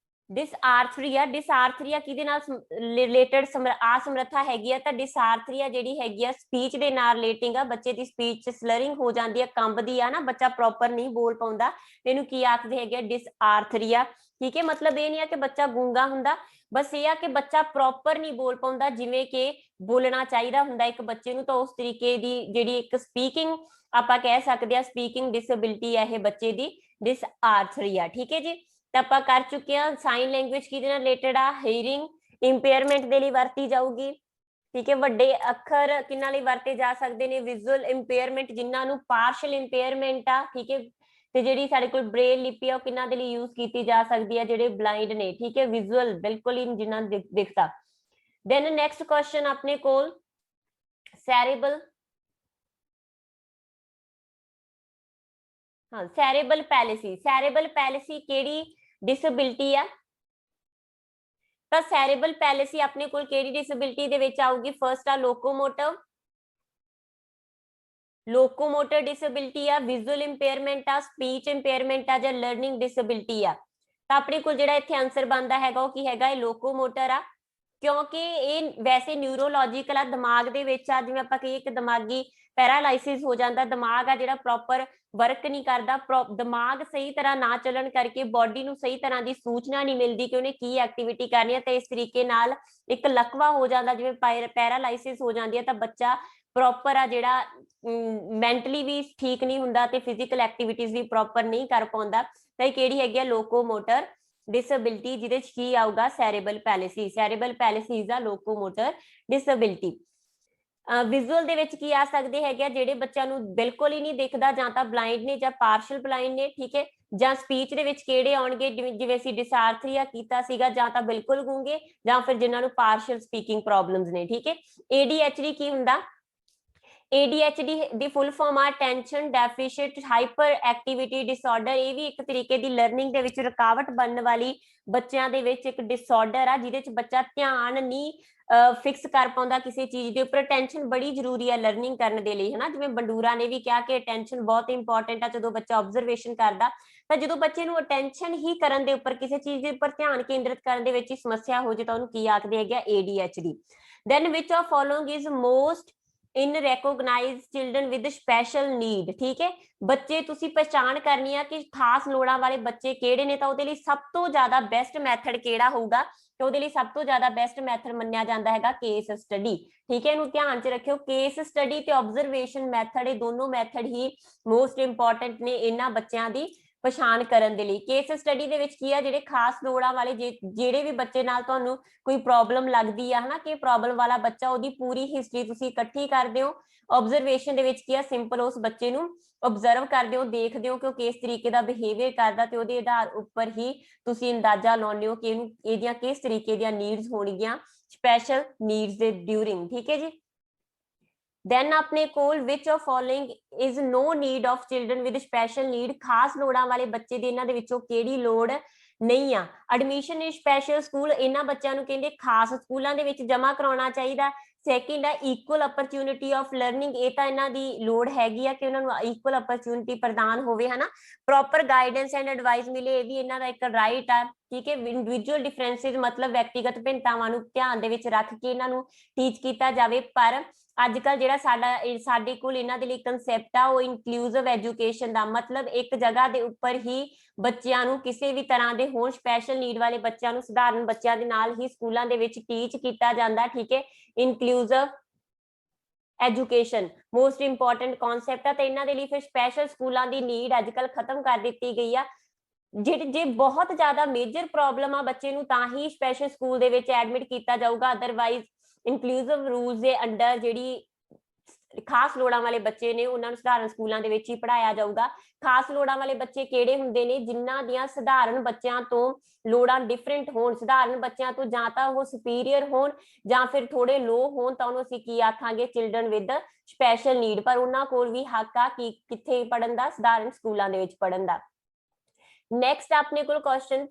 Speaker 1: ਡਿਸਆਰਥਰੀਆ ਕਿਹਦੇ ਨਾਲ ਰਿਲੇਟਡ ਅਸਮਰੱਥਾ ਹੈਗੀ ਆ, ਤਾਂ ਡਿਸਆਰਥਰੀਆ ਜਿਹੜੀ ਹੈਗੀ ਆ ਸਪੀਚ ਦੇ ਨਾਲ ਰਿਲੇਟਿੰਗ ਆ, ਬੱਚੇ ਦੀ ਸਪੀਚ ਸਲਰਿੰਗ ਹੋ ਜਾਂਦੀ ਆ, ਕੰਬਦੀ ਆ ਨਾ, ਬੱਚਾ ਪ੍ਰੋਪਰ ਨਹੀਂ ਬੋਲ ਪਾਉਂਦਾ, ਇਹਨੂੰ ਕੀ ਆਖਦੇ ਹੈਗੇ ਆ, ਡਿਸਆਰਥਰੀਆ। ਠੀਕ ਹੈ, ਮਤਲਬ ਇਹ ਨਹੀਂ ਆ ਕਿ ਬੱਚਾ ਗੂੰਗਾ ਹੁੰਦਾ, ਬਸ ਇਹ ਆ ਕਿ ਬੱਚਾ ਪ੍ਰੋਪਰ ਨਹੀਂ ਬੋਲ ਪਾਉਂਦਾ ਜਿਵੇਂ ਕਿ ਬੋਲਣਾ ਚਾਹੀਦਾ ਹੁੰਦਾ ਇੱਕ ਬੱਚੇ ਨੂੰ, ਤਾਂ ਉਸ ਤਰੀਕੇ ਦੀ ਜਿਹੜੀ ਇੱਕ ਸਪੀਕਿੰਗ ਆਪਾਂ ਕਹਿ ਸਕਦੇ ਆ, ਸਪੀਕਿੰਗ ਡਿਸੇਬਿਲਿਟੀ ਆ ਇਹ ਬੱਚੇ ਦੀ, ਡਿਸਆਰਥਰੀਆ। ਠੀਕ ਹੈ ਜੀ, ਤਾਂ ਆਪਾਂ ਕਰ ਚੁੱਕੇ ਹਾਂ। ਸਾਈਨ ਲੈਂਗੁਏਜ ਕਿਹਦੇ ਨਾਲ ਰਿਲੇਟਡ ਆ, ਹੀਅਰਿੰਗ ਇੰਪੇਅਰਮੈਂਟ ਦੇ ਲਈ ਵਰਤੀ ਜਾਊਗੀ। ਠੀਕ ਹੈ, ਵੱਡੇ ਅੱਖਰ ਕਿਹਨਾਂ ਲਈ ਵਰਤੇ ਜਾ ਸਕਦੇ ਨੇ, ਵਿਜ਼ੂਅਲ ਇੰਪੇਅਰਮੈਂਟ ਜਿਨ੍ਹਾਂ ਨੂੰ ਪਾਰਸ਼ਲ ਇੰਪੇਅਰਮੈਂਟ ਆ। ਠੀਕ ਹੈ, ਤੇ ਜਿਹੜੀ ਸਾਡੇ ਕੋਲ ਬ੍ਰੇਲ ਲਿਪੀ ਆ ਉਹ ਕਿਹਨਾਂ ਦੇ ਲਈ ਯੂਜ਼ ਕੀਤੀ ਜਾ ਸਕਦੀ ਹੈ, ਜਿਹੜੇ ਬਲਾਈਂਡ ਨੇ। ਠੀਕ ਹੈ, ਵਿਜ਼ੂਅਲ ਬਿਲਕੁਲ ਹੀ ਜਿਨ੍ਹਾਂ ਨੂੰ ਦਿਖਦਾ। ਦੈਨ ਨੈਕਸਟ ਕੁਐਸਚਨ ਆਪਣੇ ਕੋਲ ਸੈਰੇਬਲ, ਹਾਂ ਸੈਰੇਬਲ ਪੈਲਿਸੀ ਕਿਹੜੀ ਡਿਸੇਬਿਲਿਟੀ ਆ, ਤਾਂ ਸੈਰੇਬਲ ਪੈਲਿਸੀ ਆਪਣੇ ਕੋਲ ਕਿਹੜੀ ਡਿਸੇਬਿਲਿਟੀ ਦੇ ਵਿੱਚ ਆਊਗੀ, ਫਰਸਟ ਆ ਲੋਕੋਮੋਟਰ ਡਿਸੇਬਿਲਿਟੀ ਆ, ਵਿਜ਼ੂਅਲ ਇੰਪੇਅਰਮੈਂਟ ਆ, ਸਪੀਚ ਇੰਪੇਅਰਮੈਂਟ ਆ, ਜਾਂ ਲਰਨਿੰਗ ਡਿਸੇਬਿਲਿਟੀ ਆ। ਤਾਂ ਆਪਣੇ ਕੋਲ ਜਿਹੜਾ ਇੱਥੇ ਆਨਸਰ ਬਣਦਾ ਹੈਗਾ ਉਹ ਕੀ ਹੈਗਾ, ਇਹ ਲੋਕੋਮੋਟਰ ਆ, ਕਿਉਂਕਿ ਇਹ ਵੈਸੇ ਨਿਊਰੋਲੋਜੀਕਲ ਆ, ਦਿਮਾਗ ਦੇ ਵਿੱਚ ਆ, ਜਿਵੇਂ ਆਪਾਂ ਕਹੀਏ ਕਿ ਦਿਮਾਗੀ ਪੈਰਾਲਾਈਸਿਸ ਹੋ ਜਾਂਦਾ, ਦਿਮਾਗ ਆ ਜਿਹੜਾ ਪ੍ਰੋਪਰ ਵਰਕ ਨਹੀਂ ਕਰਦਾ, ਦਿਮਾਗ ਸਹੀ ਤਰ੍ਹਾਂ ਨਾ ਚੱਲਣ ਕਰਕੇ ਬੋਡੀ ਨੂੰ ਸਹੀ ਤਰ੍ਹਾਂ ਦੀ ਸੂਚਨਾ ਨਹੀਂ ਮਿਲਦੀ ਕਿ ਉਹਨੇ ਕੀ ਐਕਟੀਵਿਟੀ ਕਰਨੀ ਹੈ, ਤੇ ਇਸ ਤਰੀਕੇ ਨਾਲ ਇੱਕ ਲਕਵਾ ਹੋ ਜਾਂਦਾ, ਜਿਵੇਂ ਪੈਰਾਲਾਈਸਿਸ ਹੋ ਜਾਂਦੀ ਹੈ, ਤਾਂ ਬੱਚਾ ਪ੍ਰੋਪਰ ਆ ਜਿਹੜਾ ਮੈਂਟਲੀ ਵੀ ਠੀਕ ਨਹੀਂ ਹੁੰਦਾ ਤੇ ਫਿਜ਼ੀਕਲ ਐਕਟੀਵਿਟੀਜ਼ ਵੀ ਪ੍ਰੋਪਰ ਨਹੀਂ ਕਰ ਪਾਉਂਦਾ। ਤਾਂ ਇਹ ਕਿਹੜੀ ਹੈਗੀ ਆ, ਲੋਕੋਮੋਟਰ ਡਿਸੇਬਿਲਿਟੀ, ਜਿਹਦੇ ਚ ਕੀ ਆਊਗਾ, cerebral palsy is a locomotor disability. Visual ਦੇ ਵਿੱਚ ਕੀ ਆ ਸਕਦੇ ਹੈਗੇ ਆ, ਜਿਹੜੇ ਬੱਚਿਆਂ ਨੂੰ ਬਿਲਕੁਲ ਹੀ ਨਹੀਂ ਦਿਖਦਾ, ਜਾਂ ਤਾਂ ਬਲਾਈਂਡ ਨੇ ਜਾਂ ਪਾਰਸ਼ਲ ਬਲਾਈਂਡ ਨੇ। ਠੀਕ ਹੈ, ਜਾਂ ਸਪੀਚ ਦੇ ਵਿੱਚ ਕਿਹੜੇ ਆਉਣਗੇ, ਜਿਵੇਂ ਅਸੀਂ ਡਿਸਆਰਥਰੀਆ ਕੀਤਾ ਸੀਗਾ, ਜਾਂ ਤਾਂ ਬਿਲਕੁਲ ਗੂੰਗੇ, ਜਾਂ ਫਿਰ ਜਿਨ੍ਹਾਂ ਨੂੰ ਪਾਰਸ਼ਲ ਸਪੀਕਿੰਗ ਪ੍ਰੋਬਲਮਸ ਨੇ। ਠੀਕ ਹੈ, ADHD ਕੀ ਹੁੰਦਾ, ADHD ਦੀ ਫੁੱਲ ਫਾਰਮ ਆ ਅਟੈਂਸ਼ਨ ਡੈਫੀਸ਼ੀਐਂਟ ਹਾਈਪਰ ਐਕਟੀਵਿਟੀ ਡਿਸਆਰਡਰ। ਇਹ ਵੀ ਇੱਕ ਤਰੀਕੇ ਦੀ ਲਰਨਿੰਗ ਦੇ ਵਿੱਚ ਰੁਕਾਵਟ ਬਣਨ ਵਾਲੀ ਬੱਚਿਆਂ ਦੇ ਵਿੱਚ ਇੱਕ ਡਿਸਆਰਡਰ ਆ, ਜਿਹਦੇ ਚ ਬੱਚਾ ਧਿਆਨ ਨਹੀਂ ਫਿਕਸ ਕਰ ਪਾਉਂਦਾ ਕਿਸੇ ਚੀਜ਼ ਦੇ ਉੱਪਰ। ਅਟੈਂਸ਼ਨ ਬੜੀ ਜ਼ਰੂਰੀ ਹੈ ਲਰਨਿੰਗ ਕਰਨ ਦੇ ਲਈ, ਹਨਾ, ਜਿਵੇਂ ਬੰਡੂਰਾ ਨੇ ਵੀ ਕਿਹਾ ਕਿ ਅਟੈਂਸ਼ਨ ਬਹੁਤ ਇੰਪੋਰਟੈਂਟ ਆ ਜਦੋਂ ਬੱਚਾ ਆਬਜ਼ਰਵੇਸ਼ਨ ਕਰਦਾ। ਤਾਂ ਜਦੋਂ ਬੱਚੇ ਨੂੰ ਅਟੈਂਸ਼ਨ ਹੀ ਕਰਨ ਦੇ ਉੱਪਰ, ਕਿਸੇ ਚੀਜ਼ ਦੇ ਉੱਪਰ ਧਿਆਨ ਕੇਂਦਰਿਤ ਕਰਨ ਦੇ ਵਿੱਚ ਹੀ ਸਮੱਸਿਆ ਹੋ ਜਾਏ, ਤਾਂ ਉਹਨੂੰ ਕੀ ਆਖਦੇ ਹੈਗੇ ਆ, ADHD। Then which of following is most in recognise children with special need. ਠੀਕ ਹੈ, ਬੱਚੇ ਤੁਸੀਂ ਪਹਿਚਾਣ ਕਰਨੀ ਆ ਕਿ ਖਾਸ ਲੋੜਾਂ ਵਾਲੇ ਬੱਚੇ ਕਿਹੜੇ ਨੇ, ਤਾਂ ਉਹਦੇ ਲਈ ਸਭ ਤੋਂ ਜ਼ਿਆਦਾ ਬੈਸਟ ਮੈਥਡ ਕਿਹੜਾ ਹੋਊਗਾ, ਤੇ ਉਹਦੇ ਲਈ ਸਭ ਤੋਂ ਜ਼ਿਆਦਾ ਬੈਸਟ ਮੈਥਡ ਮੰਨਿਆ ਜਾਂਦਾ ਹੈਗਾ ਕੇਸ ਸਟੱਡੀ। ਠੀਕ ਹੈ, ਇਹਨੂੰ ਧਿਆਨ ਚ ਰੱਖਿਓ, ਕੇਸ ਸਟੱਡੀ ਤੇ ਆਬਜ਼ਰਵੇਸ਼ਨ ਮੈਥਡ, ਇਹ ਦੋਨੋਂ ਮੈਥਡ ਹੀ ਮੋਸਟ ਇੰਪੋਰਟੈਂਟ ਨੇ ਇਹਨਾਂ ਬੱਚਿਆਂ ਦੀ ਪਛਾਣ ਕਰਨ ਦੇ ਲਈ। ਕੇਸ ਸਟੱਡੀ ਦੇ ਵਿੱਚ ਕੀ ਆ, ਜਿਹੜੇ ਖਾਸ ਲੋੜਾਂ ਵਾਲੇ ਜਿਹੜੇ ਵੀ ਬੱਚੇ ਨਾਲ ਤੁਹਾਨੂੰ ਕੋਈ ਪ੍ਰੋਬਲਮ ਲੱਗਦੀ ਆ, ਹਨਾ, ਕਿ ਪ੍ਰੋਬਲਮ ਵਾਲਾ ਬੱਚਾ, ਉਹਦੀ ਪੂਰੀ ਹਿਸਟਰੀ ਤੁਸੀਂ ਇਕੱਠੀ ਕਰਦੇ ਹੋ। ਆਬਜ਼ਰਵੇਸ਼ਨ ਦੇ ਵਿੱਚ ਕੀ ਆ, ਸਿੰਪਲ ਉਸ ਬੱਚੇ ਨੂੰ ਆਬਜ਼ਰਵ ਕਰਦੇ ਹੋ, ਦੇਖਦੇ ਹੋ ਕਿ ਉਹ ਕਿਸ ਤਰੀਕੇ ਦਾ ਬਿਹੇਵੀਅਰ ਕਰਦਾ, ਤੇ ਉਹਦੇ ਆਧਾਰ ਉੱਪਰ ਹੀ ਤੁਸੀਂ ਅੰਦਾਜ਼ਾ ਲਾਉਂਦੇ ਹੋ ਕਿ ਇਹਨੂੰ ਇਹਦੀਆਂ ਕਿਸ ਤਰੀਕੇ ਦੀਆਂ ਨੀਡਸ ਹੋਣਗੀਆਂ, ਸਪੈਸ਼ਲ ਨੀਡਸ ਦੇ ਡਿਊਰਿੰਗ। ਠੀਕ ਹੈ ਜੀ, ਦੈਨ ਆਪਣੇ ਕੋਲ which of following is no need of children with special need, ਖਾਸ ਲੋੜਾਂ ਵਾਲੇ ਬੱਚੇ ਦੀ ਇਹਨਾਂ ਦੇ ਵਿੱਚੋਂ ਕਿਹੜੀ ਲੋੜ ਨਹੀਂ ਆ। ਐਡਮਿਸ਼ਨ ਇਨ ਸਪੈਸ਼ਲ ਸਕੂਲ, ਇਹਨਾਂ ਬੱਚਿਆਂ ਨੂੰ ਕਹਿੰਦੇ ਖਾਸ ਸਕੂਲਾਂ ਦੇ ਵਿੱਚ ਜਮ੍ਹਾਂ ਕਰਾਉਣਾ ਚਾਹੀਦਾ। ਸੈਕਿੰਡ ਹੈ ਇਕੁਅਲ ਅਪਰਚੂਨਿਟੀ ਆਫ ਲਰਨਿੰਗ, ਇਹ ਤਾਂ ਇਹਨਾਂ ਦੀ ਲੋੜ ਹੈਗੀ ਆ ਕਿ ਉਹਨਾਂ ਨੂੰ ਇਕੁਅਲ ਅਪਰਚੂਨਿਟੀ ਪ੍ਰਦਾਨ ਹੋਵੇ, ਹਨਾ, ਪ੍ਰੋਪਰ ਗਾਈਡੈਂਸ ਐਂਡ ਐਡਵਾਈਸ ਮਿਲੇ, ਇਹ ਵੀ ਇਹਨਾਂ ਦਾ ਇੱਕ ਰਾਈਟ ਆ। ਠੀਕ ਹੈ, ਇੰਡੀਵਿਜੂਅਲ ਡਿਫਰੈਂਸਿਸ ਮਤਲਬ ਵਿਅਕਤੀਗਤ ਭਿੰਨਤਾਵਾਂ ਨੂੰ ਧਿਆਨ ਦੇ ਵਿੱਚ ਰੱਖ ਕੇ ਇਹਨਾਂ ਨੂੰ ਟੀਚ ਕੀਤਾ ਜਾਵੇ। ਪਰ ਅੱਜ ਕੱਲ ਜਿਹੜਾ ਸਾਡੇ ਕੋਲ ਇਹਨਾਂ ਦੇ ਲਈ ਕੰਸੈਪਟ ਆ ਉਹ ਇਨਕਲੂਸਿਵ ਐਜੂਕੇਸ਼ਨ ਦਾ, ਮਤਲਬ ਇੱਕ ਜਗ੍ਹਾ ਦੇ ਉੱਪਰ ਹੀ ਬੱਚਿਆਂ ਨੂੰ ਕਿਸੇ ਵੀ ਤਰ੍ਹਾਂ ਦੇ ਹੋਣ, ਸਪੈਸ਼ਲ ਨੀਡ ਵਾਲੇ ਬੱਚਿਆਂ ਨੂੰ ਸਧਾਰਨ ਬੱਚਿਆਂ ਦੇ ਨਾਲ ਹੀ ਸਕੂਲਾਂ ਦੇ ਵਿੱਚ ਟੀਚ ਕੀਤਾ ਜਾਂਦਾ। ਠੀਕ ਹੈ, inclusive education most important concept ਆ, ਤੇ ਇਹਨਾਂ ਦੇ ਲਈ ਫਿਰ ਸਪੈਸ਼ਲ ਸਕੂਲਾਂ ਦੀ ਨੀਡ ਅੱਜ ਕੱਲ ਖਤਮ ਕਰ ਦਿੱਤੀ ਗਈ ਆ। ਜੇ ਬਹੁਤ ਜ਼ਿਆਦਾ ਮੇਜਰ ਪ੍ਰੋਬਲਮ ਆ ਬੱਚੇ ਨੂੰ, ਤਾਂ ਹੀ ਸਪੈਸ਼ਲ ਸਕੂਲ ਦੇ ਵਿੱਚ ਐਡਮਿਟ ਕੀਤਾ ਜਾਊਗਾ, ਅਦਰਵਾਈਜ਼ ਇਨਕਲੂਸਿਵ ਰੂਲਸ ਦੇ ਅੰਡਰ ਜਿਹੜੀ ਖਾਸ ਲੋੜਾਂ ਵਾਲੇ ਬੱਚੇ ਨੇ ਉਹਨਾਂ ਨੂੰ ਸਧਾਰਨ ਸਕੂਲਾਂ ਦੇ ਵਿੱਚ ਹੀ ਪੜ੍ਹਾਇਆ ਜਾਊਗਾ। ਖਾਸ ਲੋੜਾਂ ਵਾਲੇ ਬੱਚੇ ਕਿਹੜੇ ਹੁੰਦੇ ਨੇ, ਜਿਨ੍ਹਾਂ ਦੀਆਂ ਸਧਾਰਨ ਬੱਚਿਆਂ ਤੋਂ ਲੋੜਾਂ ਡਿਫਰੈਂਟ ਹੋਣ, ਸਧਾਰਨ ਬੱਚਿਆਂ ਤੋਂ ਜਾਂ ਤਾਂ ਉਹ ਸੁਪੀਰੀਅਰ ਹੋਣ ਜਾਂ ਫਿਰ ਥੋੜੇ ਲੋ ਹੋਣ, ਤਾਂ ਉਹਨੂੰ ਅਸੀਂ ਕੀ ਆਖਾਂਗੇ, ਚਿਲਡਰਨ ਵਿਦ ਸਪੈਸ਼ਲ ਨੀਡ। ਪਰ ਉਹਨਾਂ ਕੋਲ ਵੀ ਹੱਕ ਆ ਕਿ ਕਿੱਥੇ ਪੜ੍ਹਨ ਦਾ, ਸਧਾਰਨ ਸਕੂਲਾਂ ਦੇ ਵਿੱਚ ਪੜ੍ਹਨ ਦਾ। ਨੈਕਸਟ ਆਪਣੇ ਕੋਲ question,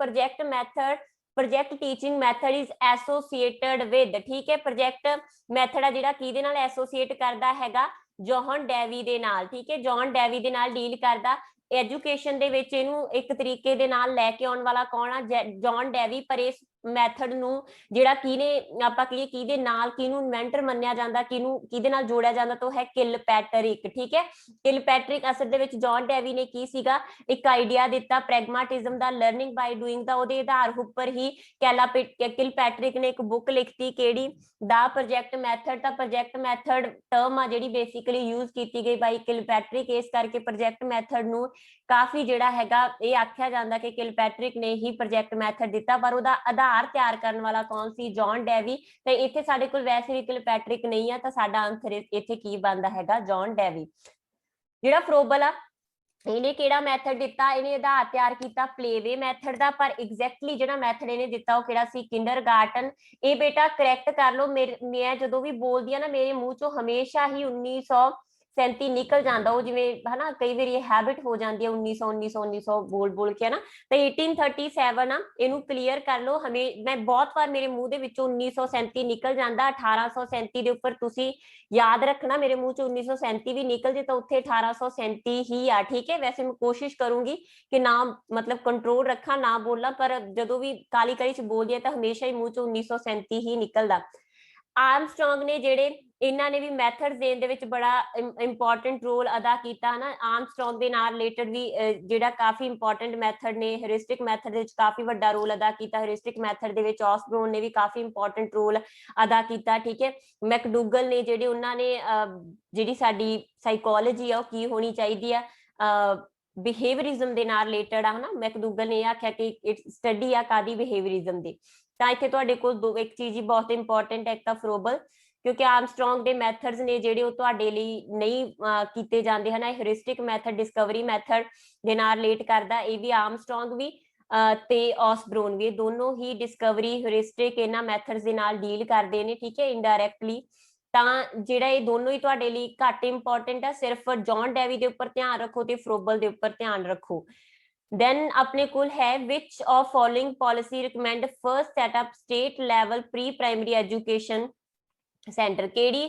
Speaker 1: project teaching method is associated with. ਠੀਕ ਹੈ, ਪ੍ਰੋਜੈਕਟ ਮੈਥਡ ਆ ਜਿਹੜਾ ਕਿਹਦੇ ਨਾਲ ਐਸੋਸੀਏਟ ਕਰਦਾ ਹੈਗਾ, ਜੌਹਨ ਡੈਵੀ ਦੇ ਨਾਲ। ਠੀਕ ਹੈ, ਜੌਨ ਡੈਵੀ ਦੇ ਨਾਲ ਡੀਲ ਕਰਦਾ। एजुकेशन दे विच इहनूं एक तरीके दे नाल लैके आउण वाला कौन आ? John Dewey. पर इस मैथड नूं जिहड़ा किहने आपां कहीए किहदे नाल किहनूं इन्वेंटर मन्निया जांदा, किहदे नाल जोड़िया जांदा, तो है किलपैट्रिक। ठीक है, किलपैट्रिक असल दे विच जॉन डेवी ने की सीगा एक आइडिया दिता प्रैगमाटिज्म दा, लर्निंग बाय डूइंग दा। ओहदे आधार उपर ही किलपैट्रिक ने एक बुक लिखती केड़ी द प्रोजेक्ट मैथड। दा प्रोजेक्ट मैथड टर्म आ जिहड़ी बेसिकली यूज की गई बाई किलपैट्रिक। इस करके प्रोजेक्ट मैथड नूं काफी जिहड़ा हैगा ये आख्या जांदा कि किलपैट्रिक ने ही प्रोजेक्ट मैथड दिता, पर ओहदा आधार तैयार करने वाला कौन सी? John Dewey. ते इत्थे साडे कोल वैसे भी किलपैट्रिक नहीं है, तो साडा आंसर इत्थे की बनदा हैगा? John Dewey. जिहड़ा फ्रोबल आ इहने किहड़ा मैथड दिता? इहने आधार तैयार किया प्लेवे मैथड दा, पर एग्जैक्टली जिहड़ा मैथड इहने दिता वो किहड़ा सी? किंडरगार्टन। ये बेटा करैक्ट कर लो, मैं जदों भी बोलदी आ ना मेरे मुंह चों हमेशा ही 1937 निकल जाता, वो जिवें है ना कई बार हैबिट हो जाती है 1900 बोल बोल के, है ना। तो 1837 आ, इनू क्लीयर कर लो। हमें मैं बहुत बार मेरे मुंह दे विचों 1937 निकल जाता। 1837 के उपर तुसी याद रखना, मेरे मुंह चो 1937 भी निकल जाए तो उत्थे 1837 ही आ। ठीक है, वैसे मैं कोशिश करूंगी कि ना मतलब कंट्रोल रखा, ना बोला, पर जदों भी काली काली च बोल दिया तो हमेशा ही मुंह चो 1937 ही निकलदा। आर्मस्ट्रॉन्ग ने जेडे इन्हां ने भी मैथड्स देण दे विच बड़ा इंपॉर्टेंट रोल अदा किया ना। आर्मस्ट्रॉन्ग दे नाल रिलेटेड भी जेड़ा काफी इंपॉर्टेंट मैथड ने हेरिस्टिक मैथड दे विच काफी वड्डा रोल अदा किया। हेरिस्टिक मैथड दे विच ऑसबोर्न ने भी काफी इंपॉर्टेंट रोल अदा किया। ठीक है, मैकडूगल ने जेडे उन्होंने जिहड़ी साडी साइकोलॉजी है की होनी चाहिए है बिहेवियरिज्म दे नाल रिलेटेड है ना। मैकडूगल ने आख्या कि स्टडी आ कादी बिहेवियरिज्म दी। ਤਾਂ ਇੱਥੇ ਤੁਹਾਡੇ ਕੋਲ ਦੋ ਇੱਕ ਚੀਜ਼ ਹੀ ਬਹੁਤ ਇੰਪੋਰਟੈਂਟ ਹੈ, ਇੱਕ ਤਾਂ ਫਰੋਬਲ, ਕਿਉਂਕਿ ਆਰਮਸਟਰੋਂਗ ਦੇ ਮੈਥਡਸ ਨੇ ਜਿਹੜੇ ਉਹ ਤੁਹਾਡੇ ਲਈ ਨਹੀਂ ਕੀਤੇ ਜਾਂਦੇ ਹਨ। ਹਿਊਰਿਸਟਿਕ ਮੈਥਡ ਡਿਸਕਵਰੀ ਮੈਥਡ ਦੇ ਨਾਲ ਰਿਲੇਟ ਕਰਦਾ, ਇਹ ਵੀ ਆਰਮਸਟਰੋਂਗ ਵੀ ਤੇ ਔਸਬੋਰਨ ਵੀ, ਦੋਨੋਂ ਹੀ ਡਿਸਕਵਰੀ ਹਿਊਰਿਸਟਿਕ ਇਹਨਾਂ ਮੈਥਡਸ ਦੇ ਨਾਲ ਡੀਲ ਕਰਦੇ ਨੇ। ਠੀਕ ਹੈ, ਇਨਡਾਇਰੈਕਟਲੀ। ਤਾਂ ਜਿਹੜਾ ਇਹ ਦੋਨੋਂ ਹੀ ਤੁਹਾਡੇ ਲਈ ਘੱਟ ਇੰਪੋਰਟੈਂਟ ਹੈ, ਸਿਰਫ ਜੌਨ ਡੈਵੀ ਦੇ ਉੱਪਰ ਧਿਆਨ ਰੱਖੋ ਤੇ ਫਰੋਬਲ ਦੇ ਉੱਪਰ ਧਿਆਨ ਰੱਖੋ। then अपने कोल है which of following policy recommend first set up state level pre primary education center। केड़ी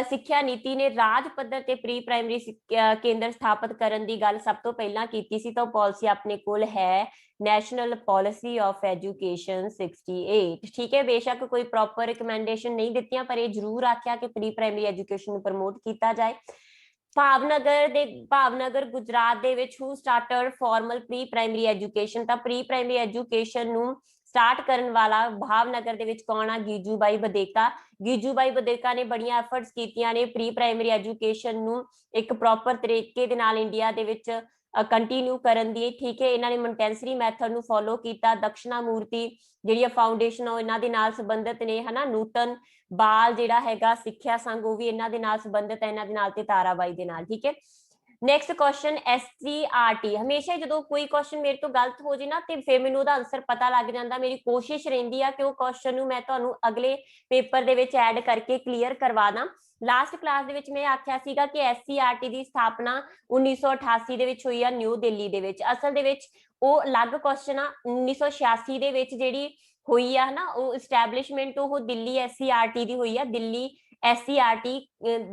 Speaker 1: सिक्ख्या नीति ने राज पद्धर ते प्री प्राइमरी केंद्र स्थापित करन दी गल सब तो पहला कीती सी? तो पॉलिसी अपने कोल है नेशनल पॉलिसी ऑफ एजुकेशन 68। ठीक है, बेशक कोई प्रॉपर रिकमेंडेशन नहीं दित्तियां, पर ये जरूर आख्या कि प्री प्राइमरी एजुकेशन प्रमोट किया जाए। भावनगर गुजरात दे विच who started formal pre primary education. तां प्री प्राइमरी एजुकेशन नूं स्टार्ट करन वाला भावनगर दे विच कौन आ? गीजूबाई बदेका। गीजूबाई बदेका ने बड़ियां एफर्ट्स कीतियां ने प्री प्राइमरी एजुकेशन नूं एक प्रॉपर तरीके दे नाल इंडिया दे विच कंटिन्यू करन दी। ठीक है, इन्हां ने मोंटेसरी मैथड नूं फॉलो किया। दक्षिणामूर्ति जिहड़ी फाउंडेशन इन्हां दे नाल संबंधित ने, है ना। नूतन बाल जिहड़ा हैगा सिक्ख्या संघ वो भी इन्हां दे नाल संबंधित है, इन्हां दे नाल ते ताराबाई दे नाल। ठीक है, नैक्सट क्वेश्चन SCRT। हमेशा जो कोई क्वेश्चन मेरे तो गलत हो जाए ना तो फिर मैनूं उहदा आंसर पता लग जाता। मेरी कोशिश रहिंदी आ कि वो क्वेश्चन नूं मैं तुहानूं अगले पेपर दे विच ऐड करके क्लीयर करवा दा। लास्ट क्लास दे विच मैं आख्या सीगा कि SCRT दी स्थापना 1988 दे विच होई आ न्यू दिल्ली दे विच। असल दे विच वो अलग क्वेश्चन आ। 1986 दे विच जिहड़ी हुई है ना वो इस्टैबलिशमेंट वो दिल्ली SCRT दी हुई है। दिल्ली SCRT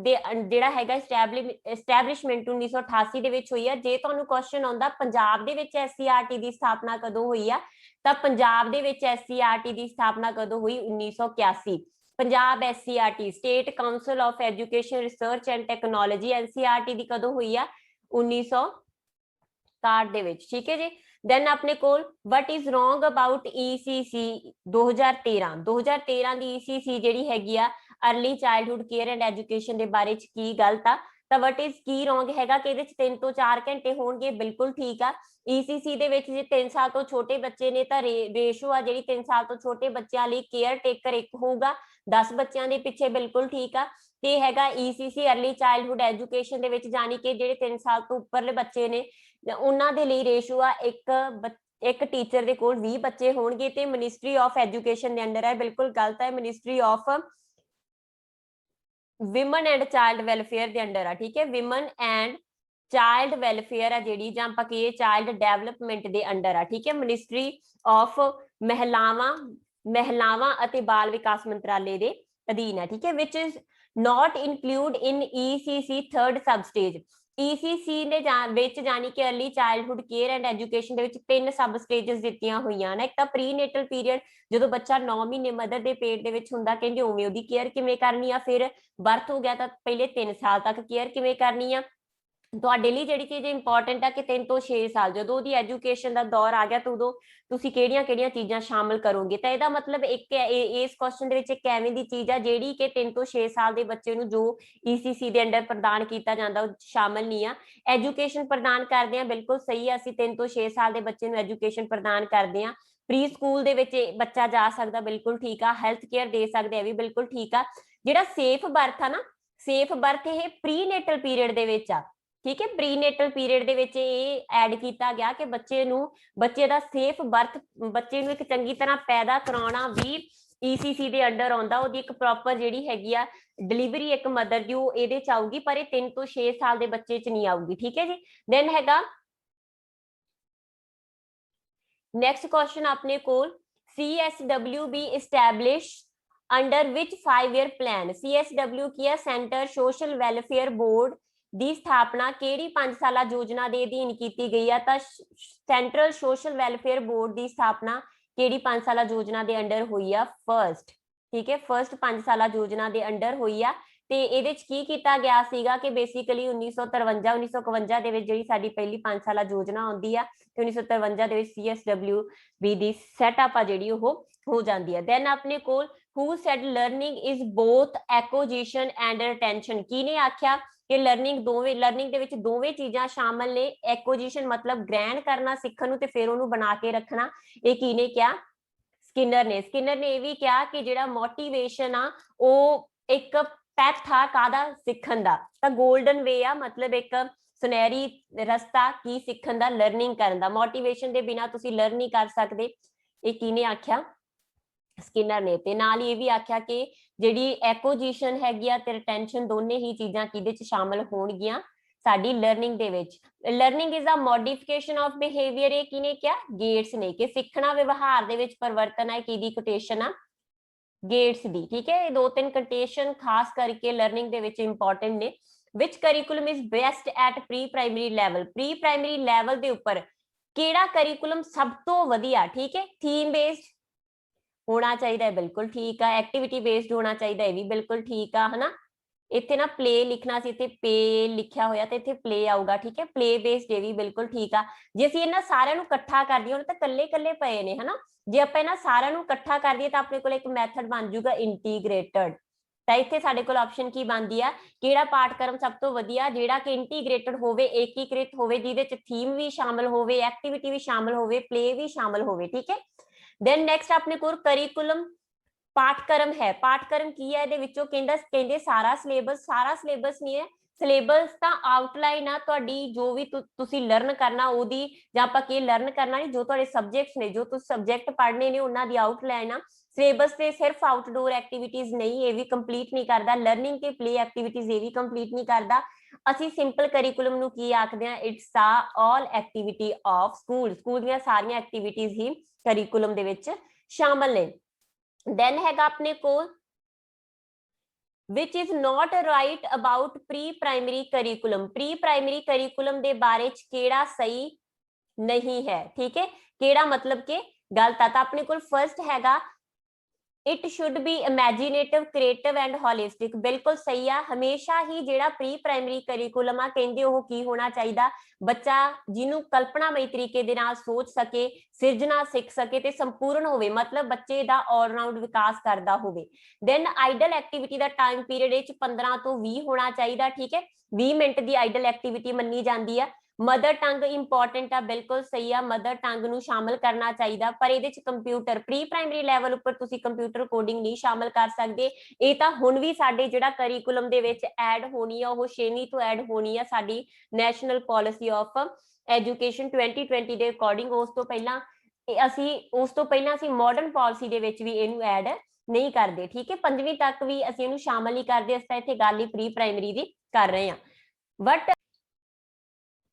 Speaker 1: दे जिहड़ा हैगा इस्टैबलिशमेंट 1988 दे विच हुई है। जे तुहानूं क्वेश्चन आउंदा पंजाब दे विच SCRT दी स्थापना कदों हुई है, तां पंजाब दे विच SCRT दी स्थापना कदों हुई? 1981। Punjab SCRT state council of education research and technology NCRT दी कदों हुई है? 1961 दे विच। ठीक है जी। देन अपने कोल what is wrong about ECC 2013 दी ECC जिहड़ी हैगी आ early childhood care and education के बारे च की गलत आ? तो वट इज की रॉन्ग हैगा कि 3 तो 4 घंटे होणगे, बिल्कुल ठीक आ। ECC दे विच जे 3 साल तो छोटे बच्चे ने तो रेशो आ जिहड़ी 3 साल तो छोटे बच्चों लई केयर टेकर एक होगा 10 बच्चों के पिछे, बिल्कुल ठीक आ। ते हैगा ECC अर्ली चाइल्डहुड एजुकेशन दे विच जानी कि जिहड़े 3 साल तो उपरले बच्चे ने उन्हां दे लई रेशो आ एक टीचर दे कोल 20 बच्चे होणगे ते मिनिस्ट्री ऑफ एजुकेशन दे अंडर है, बिल्कुल गलत है। Ministry of women and child welfare दे अंडर आ। ठीक है, विमन एंड चाइल्ड वेलफेयर है जिहड़ी जां आपां कहिए चाइल्ड डेवलपमेंट दे अंडर आ। ठीक है, मिनिस्ट्री ऑफ महिलावां अते बाल विकास मंत्रालय दे अधीन है। ठीक है, which is not include in ECC third सब स्टेज। ECC ਨੇ ਵਿੱਚ ਜਾਨੀ ਕਿ अर्ਲੀ ਚਾਈਲਡहुड केयर एंड एजुकेशन ਦੇ ਵਿੱਚ 3 ਸਬ ਸਟੇजेस ਦਿੱਤੀਆਂ ਹੋਈਆਂ ਨੇ। ਇੱਕ ਤਾਂ ਪ੍ਰੀਨੇਟਲ ਪੀਰੀਅਡ, ਜਦੋਂ ਬੱਚਾ 9 ਮਹੀਨੇ ਮਦਰ ਦੇ ਪੇਟ ਦੇ ਵਿੱਚ ਹੁੰਦਾ, ਕਹਿੰਦੇ ਉਵੇਂ ਉਹਦੀ ਕੇਅਰ ਕਿਵੇਂ ਕਰਨੀ ਆ। ਫਿਰ ਬਰਥ ਹੋ ਗਿਆ ਤਾਂ ਪਹਿਲੇ 3 ਸਾਲ ਤੱਕ ਕੇਅਰ ਕਿਵੇਂ ਕਰਨੀ ਆ। ਤੁਹਾਡੇ ਲਈ ਜਿਹੜੀ ਚੀਜ਼ ਇੰਪੋਰਟੈਂਟ ਆ ਕਿ 3 ਤੋਂ 6 ਸਾਲ ਜਦੋਂ ਉਹਦੀ ਐਜੂਕੇਸ਼ਨ ਦਾ ਦੌਰ ਆ ਗਿਆ ਤਾਂ ਉਦੋਂ ਤੁਸੀਂ ਕਿਹੜੀਆਂ-ਕਿਹੜੀਆਂ ਚੀਜ਼ਾਂ ਸ਼ਾਮਲ ਕਰੋਗੇ। ਤਾਂ ਇਹਦਾ ਮਤਲਬ ਇੱਕ ਇਸ ਕੁਐਸਚਨ ਦੇ ਵਿੱਚ ਇੱਕ ਐਵੇਂ ਦੀ ਚੀਜ਼ ਆ ਜਿਹੜੀ ਕਿ 3 ਤੋਂ 6 ਸਾਲ ਦੇ ਬੱਚੇ ਨੂੰ ਜੋ ECC ਦੇ ਅੰਡਰ ਪ੍ਰਦਾਨ ਕੀਤਾ ਜਾਂਦਾ ਉਹ ਸ਼ਾਮਲ ਨਹੀਂ ਆ। ਐਜੂਕੇਸ਼ਨ ਪ੍ਰਦਾਨ ਕਰਦੇ ਆ, ਬਿਲਕੁਲ ਸਹੀ ਆ, ਅਸੀਂ 3 ਤੋਂ 6 ਸਾਲ ਦੇ ਬੱਚੇ ਨੂੰ ਐਜੂਕੇਸ਼ਨ ਪ੍ਰਦਾਨ ਕਰਦੇ ਆ। ਪ੍ਰੀ ਸਕੂਲ ਦੇ ਵਿੱਚ ਬੱਚਾ ਜਾ ਸਕਦਾ, ਬਿਲਕੁਲ ਠੀਕ ਆ। ਹੈਲਥ ਕੇਅਰ ਦੇ ਸਕਦੇ ਆ, ਵੀ ਬਿਲਕੁਲ ਠੀਕ ਆ। ਜਿਹੜਾ ਸੇਫ ਬਰਥ ਆ ਨਾ, ਸੇਫ ਬਰਥ ਇਹ ਪ੍ਰੀਨੇਟਲ ਪੀਰੀਅਡ ਦੇ ਵਿੱਚ ਆ, ਠੀਕ ਹੈ। ਪ੍ਰੀਨੇਟਲ ਪੀਰੀਅਡ ਦੇ ਵਿੱਚ ਇਹ ਐਡ ਕੀਤਾ ਗਿਆ ਕਿ ਬੱਚੇ ਦਾ ਸੇਫ ਬਰਥ, ਬੱਚੇ ਨੂੰ ਇੱਕ ਚੰਗੀ ਤਰ੍ਹਾਂ ਪੈਦਾ ਕਰਾਉਣਾ ਵੀ ECC ਦੇ ਅੰਡਰ ਆਉਂਦਾ। ਉਹਦੀ ਇੱਕ ਪ੍ਰੋਪਰ ਜਿਹੜੀ ਹੈਗੀ ਆ ਡਿਲੀਵਰੀ ਇੱਕ ਮਦਰ ਦੀ ਉਹ ਇਹਦੇ ਚ ਆਊਗੀ, ਪਰ ਇਹ 3 ਤੋਂ 6 ਸਾਲ ਦੇ ਬੱਚੇ ਚ ਨਹੀਂ ਆਊਗੀ, ਠੀਕ ਹੈ ਜੀ। ਦੈਨ ਹੈਗਾ ਨੈਕਸਟ ਕੁਐਸਚਨ ਆਪਣੇ ਕੋਲ, CSW be established under which 5-year plan। CSW ਕੀ ਹੈ? ਸੈਂਟਰ ਸੋਸ਼ਲ ਵੈਲਫੇਅਰ ਬੋਰਡ ਦੀ ਸਥਾਪਨਾ ਕਿਹੜੀ 5 ਸਾਲਾ ਯੋਜਨਾ ਦੇ ਅਧੀਨ ਕੀਤੀ ਗਈ ਆ? ਤਾਂ ਸੈਂਟਰਲ ਸੋਸ਼ਲ ਵੈਲਫੇਅਰ ਬੋਰਡ ਦੀ ਸਥਾਪਨਾ ਕਿਹੜੀ 5 ਸਾਲਾ ਯੋਜਨਾ ਦੇ ਅੰਡਰ ਹੋਈ ਆ? ਫਰਸਟ, ਠੀਕ ਹੈ, ਫਰਸਟ 5 ਸਾਲਾ ਯੋਜਨਾ ਦੇ ਅੰਡਰ ਹੋਈ ਆ। ਤੇ ਇਹਦੇ ਚ ਕੀ ਕੀਤਾ ਗਿਆ ਸੀਗਾ ਕਿ ਬੇਸਿਕਲੀ 1953-1951 ਦੇ ਵਿੱਚ ਜਿਹੜੀ ਸਾਡੀ ਪਹਿਲੀ 5 ਸਾਲਾ ਯੋਜਨਾ ਆਉਂਦੀ ਆ ਤੇ 1953 ਦੇ ਵਿੱਚ CSW ਦੀ ਸੈਟਅਪ ਆ ਜਿਹੜੀ ਉਹ ਹੋ ਜਾਂਦੀ ਹੈ। ਦੈਨ ਆਪਣੇ ਕੋਲ who said learning is both acquisition and retention। ਕਿਹਨੇ ਆਖਿਆ ਕਿ ਲਰਨਿੰਗ ਦੇ ਵਿੱਚ ਦੋਵੇਂ ਚੀਜ਼ਾਂ ਸ਼ਾਮਲ ਨੇ। ਐਕੁਜੀਸ਼ਨ ਮਤਲਬ ਗ੍ਰਹਿਣ ਕਰਨਾ ਸਿੱਖਣ ਨੂੰ ਤੇ ਫਿਰ ਉਹਨੂੰ ਬਣਾ ਕੇ ਰੱਖਣਾ। ਇਹ ਕਿਹਨੇ ਕਿਹਾ? ਸਕਿਨਰ ਨੇ। ਸਕਿਨਰ ਨੇ ਇਹ ਵੀ ਕਿਹਾ ਕਿ ਜਿਹੜਾ ਮੋਟੀਵੇਸ਼ਨ ਆ ਉਹ ਇੱਕ ਪੈਥ ਆ ਕਾਹਦਾ? ਸਿੱਖਣ ਦਾ। ਤਾਂ ਗੋਲਡਨ ਵੇ ਆ, ਮਤਲਬ ਇੱਕ ਸੁਨਹਿਰੀ ਰਸਤਾ ਕੀ ਸਿੱਖਣ ਦਾ? ਲਰਨਿੰਗ ਕਰਨ ਦਾ। ਮੋਟੀਵੇਸ਼ਨ ਦੇ ਬਿਨਾ ਤੁਸੀਂ ਲਰਨ ਨਹੀਂ ਕਰ ਸਕਦੇ। ਇਹ ਕਿਹਨੇ ਆਖਿਆ? ਸਕਿਨਰ ਨੇ। ਤੇ ਨਾਲ ਹੀ ਇਹ ਵੀ ਆਖਿਆ ਕਿ ਜਿਹੜੀ ਐਕੁਜੀਸ਼ਨ ਹੈਗੀ ਆ ਤੇ ਰਿਟੈਂਸ਼ਨ ਦੋਨੇ ਹੀ ਚੀਜ਼ਾਂ ਕਿਹਦੇ ਚ ਸ਼ਾਮਲ ਹੋਣਗੀਆਂ? ਸਾਡੀ ਲਰਨਿੰਗ ਦੇ ਵਿੱਚ। Learning is a modification of behaviour. ਇਹ ਕਿਹਨੇ ਕਿਹਾ? ਗੇਟਸ ਨੇ। ਕਿ ਸਿੱਖਣਾ ਵਿਵਹਾਰ ਦੇ ਵਿੱਚ ਪਰਿਵਰਤਨ ਹੈ, ਕਿਹਦੀ ਕੋਟੇਸ਼ਨ ਆ? ਗੇਟਸ ਦੀ, ਠੀਕ ਹੈ। ਇਹ 2-3 ਕੋਟੇਸ਼ਨ ਖਾਸ ਕਰਕੇ ਲਰਨਿੰਗ ਦੇ ਵਿੱਚ ਇੰਪੋਰਟੈਂਟ ਨੇ। Which curriculum is best at pre primary level. Pre primary level ਦੇ ਉੱਪਰ ਕਿਹੜਾ ਕਰਿਕੂਲਮ ਸਭ ਤੋਂ ਵਧੀਆ? ਠੀਕ ਹੈ, ਥੀਮ ਬੇਸਡ ਹੋਣਾ ਚਾਹੀਦਾ ਹੈ, ਬਿਲਕੁਲ ਠੀਕ ਆ। ਐਕਟੀਵਿਟੀ ਬੇਸਡ ਹੋਣਾ ਚਾਹੀਦਾ, ਇਹ ਵੀ ਬਿਲਕੁਲ ਠੀਕ ਆ, ਹਨਾ। ਇੱਥੇ ਨਾ ਪਲੇ ਲਿਖਣਾ ਸੀ, ਇੱਥੇ ਪੇ ਲਿਖਿਆ ਹੋਇਆ ਤੇ ਇੱਥੇ ਪਲੇ ਆਊਗਾ, ਠੀਕ ਹੈ। ਪਲੇ ਬੇਸਡ ਇਹ ਵੀ ਬਿਲਕੁਲ ਠੀਕ ਆ। ਜੇ ਅਸੀਂ ਇਹਨਾਂ ਸਾਰਿਆਂ ਨੂੰ ਇਕੱਠਾ ਕਰ ਦਈਏ, ਹੁਣ ਤਾਂ ਕੱਲੇ ਪਏ ਨੇ, ਹਨਾ। ਜੇ ਆਪਾਂ ਇਹਨਾਂ ਸਾਰਿਆਂ ਨੂੰ ਇਕੱਠਾ ਕਰ ਦਈਏ ਤਾਂ ਆਪਣੇ ਕੋਲ ਇੱਕ ਮੈਥਡ ਬਣ ਜਾਊਗਾ ਇੰਟੀਗ੍ਰੇਟਡ। ਤਾਂ ਇੱਥੇ ਸਾਡੇ ਕੋਲ ਆਪਸ਼ਨ ਕੀ ਬਣਦੀ ਆ? ਕਿਹੜਾ ਪਾਠਕ੍ਰਮ ਸਭ ਤੋਂ ਵਧੀਆ? ਜਿਹੜਾ ਕਿ ਇੰਟੀਗ੍ਰੇਟਡ ਹੋਵੇ, ਏਕੀਕ੍ਰਿਤ ਹੋਵੇ, ਜਿਹਦੇ ਚ ਥੀਮ ਵੀ ਸ਼ਾਮਲ ਹੋਵੇ, ਐਕਟੀਵਿਟੀ ਵੀ ਸ਼ਾਮਲ ਹੋਵੇ, ਪਲੇ ਵੀ ਸ਼ਾਮਲ ਹੋਵੇ, ਠੀਕ ਹੈ। ਦੈਨ ਨੈਕਸਟ ਆਪਣੇ ਕੋਲ ਕਰਿਕੂਲਮ ਪਾਠਕ੍ਰਮ ਹੈ। ਪਾਠਕ੍ਰਮ ਕੀ ਹੈ? ਇਹਦੇ ਵਿੱਚੋਂ ਕਹਿੰਦੇ ਸਾਰਾ ਸਿਲੇਬਸ ਨਹੀਂ ਹੈ। ਸਿਲੇਬਸ ਤਾਂ ਆਊਟਲਾਈਨ ਆ ਤੁਹਾਡੀ, ਜੋ ਵੀ ਤੁਸੀਂ ਲਰਨ ਕਰਨਾ ਉਹਦੀ, ਜਾਂ ਆਪਾਂ ਕੀ ਲਰਨ ਕਰਨਾ ਨਹੀਂ, ਜੋ ਤੁਹਾਡੇ ਸਬਜੈਕਟਸ ਨੇ, ਜੋ ਤੁਸੀਂ ਸਬਜੈਕਟ ਪੜ੍ਹਨੇ ਨੇ ਉਹਨਾਂ ਦੀ ਆਊਟਲਾਈਨ ਆ। ਸਿਲੇਬਸ ਤੇ ਸਿਰਫ ਆਊਟਡੋਰ ਐਕਟੀਵਿਟੀਜ਼ ਨਹੀਂ, ਇਹ ਵੀ ਕੰਪਲੀਟ ਨਹੀਂ ਕਰਦਾ। ਲਰਨਿੰਗ ਤੇ ਪਲੇ ਐਕਟੀਵਿਟੀਜ਼ ਇਹ ਵੀ ਕੰਪਲੀਟ ਨਹੀਂ ਕਰਦਾ। ਅਸੀਂ ਸਿੰਪਲ ਕਰਿਕੂਲਮ ਨੂੰ ਕੀ ਆਖਦੇ ਆ? ਇਟਸ ਆ ਆਲ ਐਕਟੀਵਿਟੀ ਆਫ ਸਕੂਲ। ਸਕੂਲ ਦੀਆਂ ਸਾਰੀਆਂ ਐਕਟੀਵਿਟੀਜ਼ ਹੀ ਕਰਿਕੂਲਮ ਦੇ ਵਿੱਚ ਸ਼ਾਮਲ ਨੇ। ਦੈਨ ਹੈਗਾ ਆਪਣੇ ਕੋਲ which is not right about pre-primary curriculum। pre-primary curriculum ਦੇ ਬਾਰੇ ਚ ਕਿਹੜਾ ਸਹੀ ਨਹੀਂ ਹੈ, ਠੀਕ ਹੈ। ਕਿਹੜਾ ਮਤਲਬ ਕਿ ਗਲਤ ਆ। ਤਾਂ ਆਪਣੇ ਕੋਲ ਫਰਸਟ ਹੈਗਾ it should be imaginative, creative and holistic. ਬਿਲਕੁਲ ਸਹੀ ਆ। ਹਮੇਸ਼ਾ ਹੀ ਜਿਹੜਾ ਪ੍ਰੀ ਪ੍ਰਾਇਮਰੀ ਕਰਿਕੂਲਮ ਆ ਕਹਿੰਦੇ ਉਹ ਕੀ ਹੋਣਾ ਚਾਹੀਦਾ? ਬੱਚਾ ਜਿਹਨੂੰ ਕਲਪਨਾਮਈ ਤਰੀਕੇ ਦੇ ਨਾਲ ਸੋਚ ਸਕੇ, ਸਿਰਜਣਾ ਸਿੱਖ ਸਕੇ ਤੇ ਸੰਪੂਰਨ ਹੋਵੇ, ਮਤਲਬ ਬੱਚੇ ਦਾ ਆਲਰਾਊਂਡ ਵਿਕਾਸ ਕਰਦਾ ਹੋਵੇ। ਦੈਨ ਆਈਡਲ ਐਕਟੀਵਿਟੀ ਦਾ ਟਾਈਮ ਪੀਰੀਅਡ ਇਹ ਚ 15 ਤੋਂ 20 ਹੋਣਾ ਚਾਹੀਦਾ, ਠੀਕ ਹੈ। 20 ਮਿੰਟ ਦੀ ਆਈਡਲ ਐਕਟੀਵਿਟੀ ਮੰਨੀ ਜਾਂਦੀ ਆ। ਮਦਰ ਟੰਗ ਇੰਪੋਰਟੈਂਟ ਆ, ਬਿਲਕੁਲ ਸਹੀ ਆ। ਮਦਰ ਟੰਗ ਨੂੰ ਸ਼ਾਮਲ ਕਰਨਾ ਚਾਹੀਦਾ, ਪਰ ਇਹਦੇ ਚ ਕੰਪਿਊਟਰ ਪ੍ਰੀ ਪ੍ਰਾਇਮਰੀ ਲੈਵਲ ਉੱਪਰ ਤੁਸੀਂ ਕੰਪਿਊਟਰ ਕੋਡਿੰਗ ਨਹੀਂ ਸ਼ਾਮਲ ਕਰ ਸਕਦੇ। ਇਹ ਤਾਂ ਹੁਣ ਵੀ ਸਾਡੇ ਜਿਹੜਾ ਕਰਿਕੂਲਮ ਦੇ ਵਿੱਚ ਐਡ ਹੋਣੀ ਆ ਉਹ 6ਵੀਂ ਤੋਂ ਐਡ ਹੋਣੀ ਆ ਸਾਡੀ ਨੈਸ਼ਨਲ ਪਾਲਿਸੀ ਆਫ ਐਜੂਕੇਸ਼ਨ 2020 ਦੇ ਅਕੋਰਡਿੰਗ। ਉਸ ਤੋਂ ਪਹਿਲਾਂ ਅਸੀਂ ਮਾਡਰਨ ਪਾਲਿਸੀ ਦੇ ਵਿੱਚ ਵੀ ਇਹਨੂੰ ਐਡ ਨਹੀਂ ਕਰਦੇ, ਠੀਕ ਹੈ। 5ਵੀਂ ਤੱਕ ਵੀ ਅਸੀਂ ਇਹਨੂੰ ਸ਼ਾਮਲ ਨਹੀਂ ਕਰਦੇ। ਅਸੀਂ ਤਾਂ ਇੱਥੇ ਗੱਲ ਹੀ ਪ੍ਰੀ ਪ੍ਰਾਇਮਰੀ ਦੀ ਕਰ ਰਹੇ ਹਾਂ। ਬਟ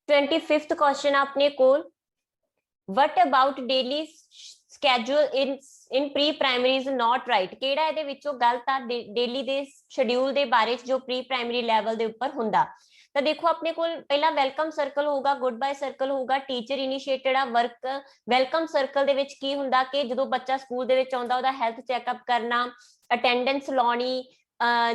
Speaker 1: 25th क्वेश्चन अपने कोल what about daily schedule in pre primary is not right। ਕਿਹੜਾ ਇਹਦੇ ਵਿੱਚੋਂ ਗਲਤ ਆ? ਡੇਲੀ ਦੇ ਸ਼ਡਿਊਲ ਦੇ ਬਾਰੇ ਚ ਜੋ ਪ੍ਰੀ ਪ੍ਰਾਇਮਰੀ ਲੈਵਲ ਦੇ ਉੱਪਰ ਹੁੰਦਾ। ਤਾਂ ਦੇਖੋ ਆਪਣੇ ਕੋਲ ਪਹਿਲਾਂ ਵੈਲਕਮ ਸਰਕਲ ਹੋਊਗਾ, ਗੁੱਡ ਬਾਏ ਸਰਕਲ ਹੋਊਗਾ, ਟੀਚਰ ਇਨੀਸ਼ੀਏਟਡ ਆ ਵਰਕ। ਵੈਲਕਮ ਸਰਕਲ ਦੇ ਵਿੱਚ ਕੀ ਹੁੰਦਾ ਕਿ ਜਦੋਂ ਬੱਚਾ ਸਕੂਲ ਦੇ ਵਿੱਚ ਆਉਂਦਾ ਉਹਦਾ ਹੈਲਥ ਚੈੱਕਅਪ ਕਰਨਾ, ਅਟੈਂਡੈਂਸ ਲਾਉਣੀ,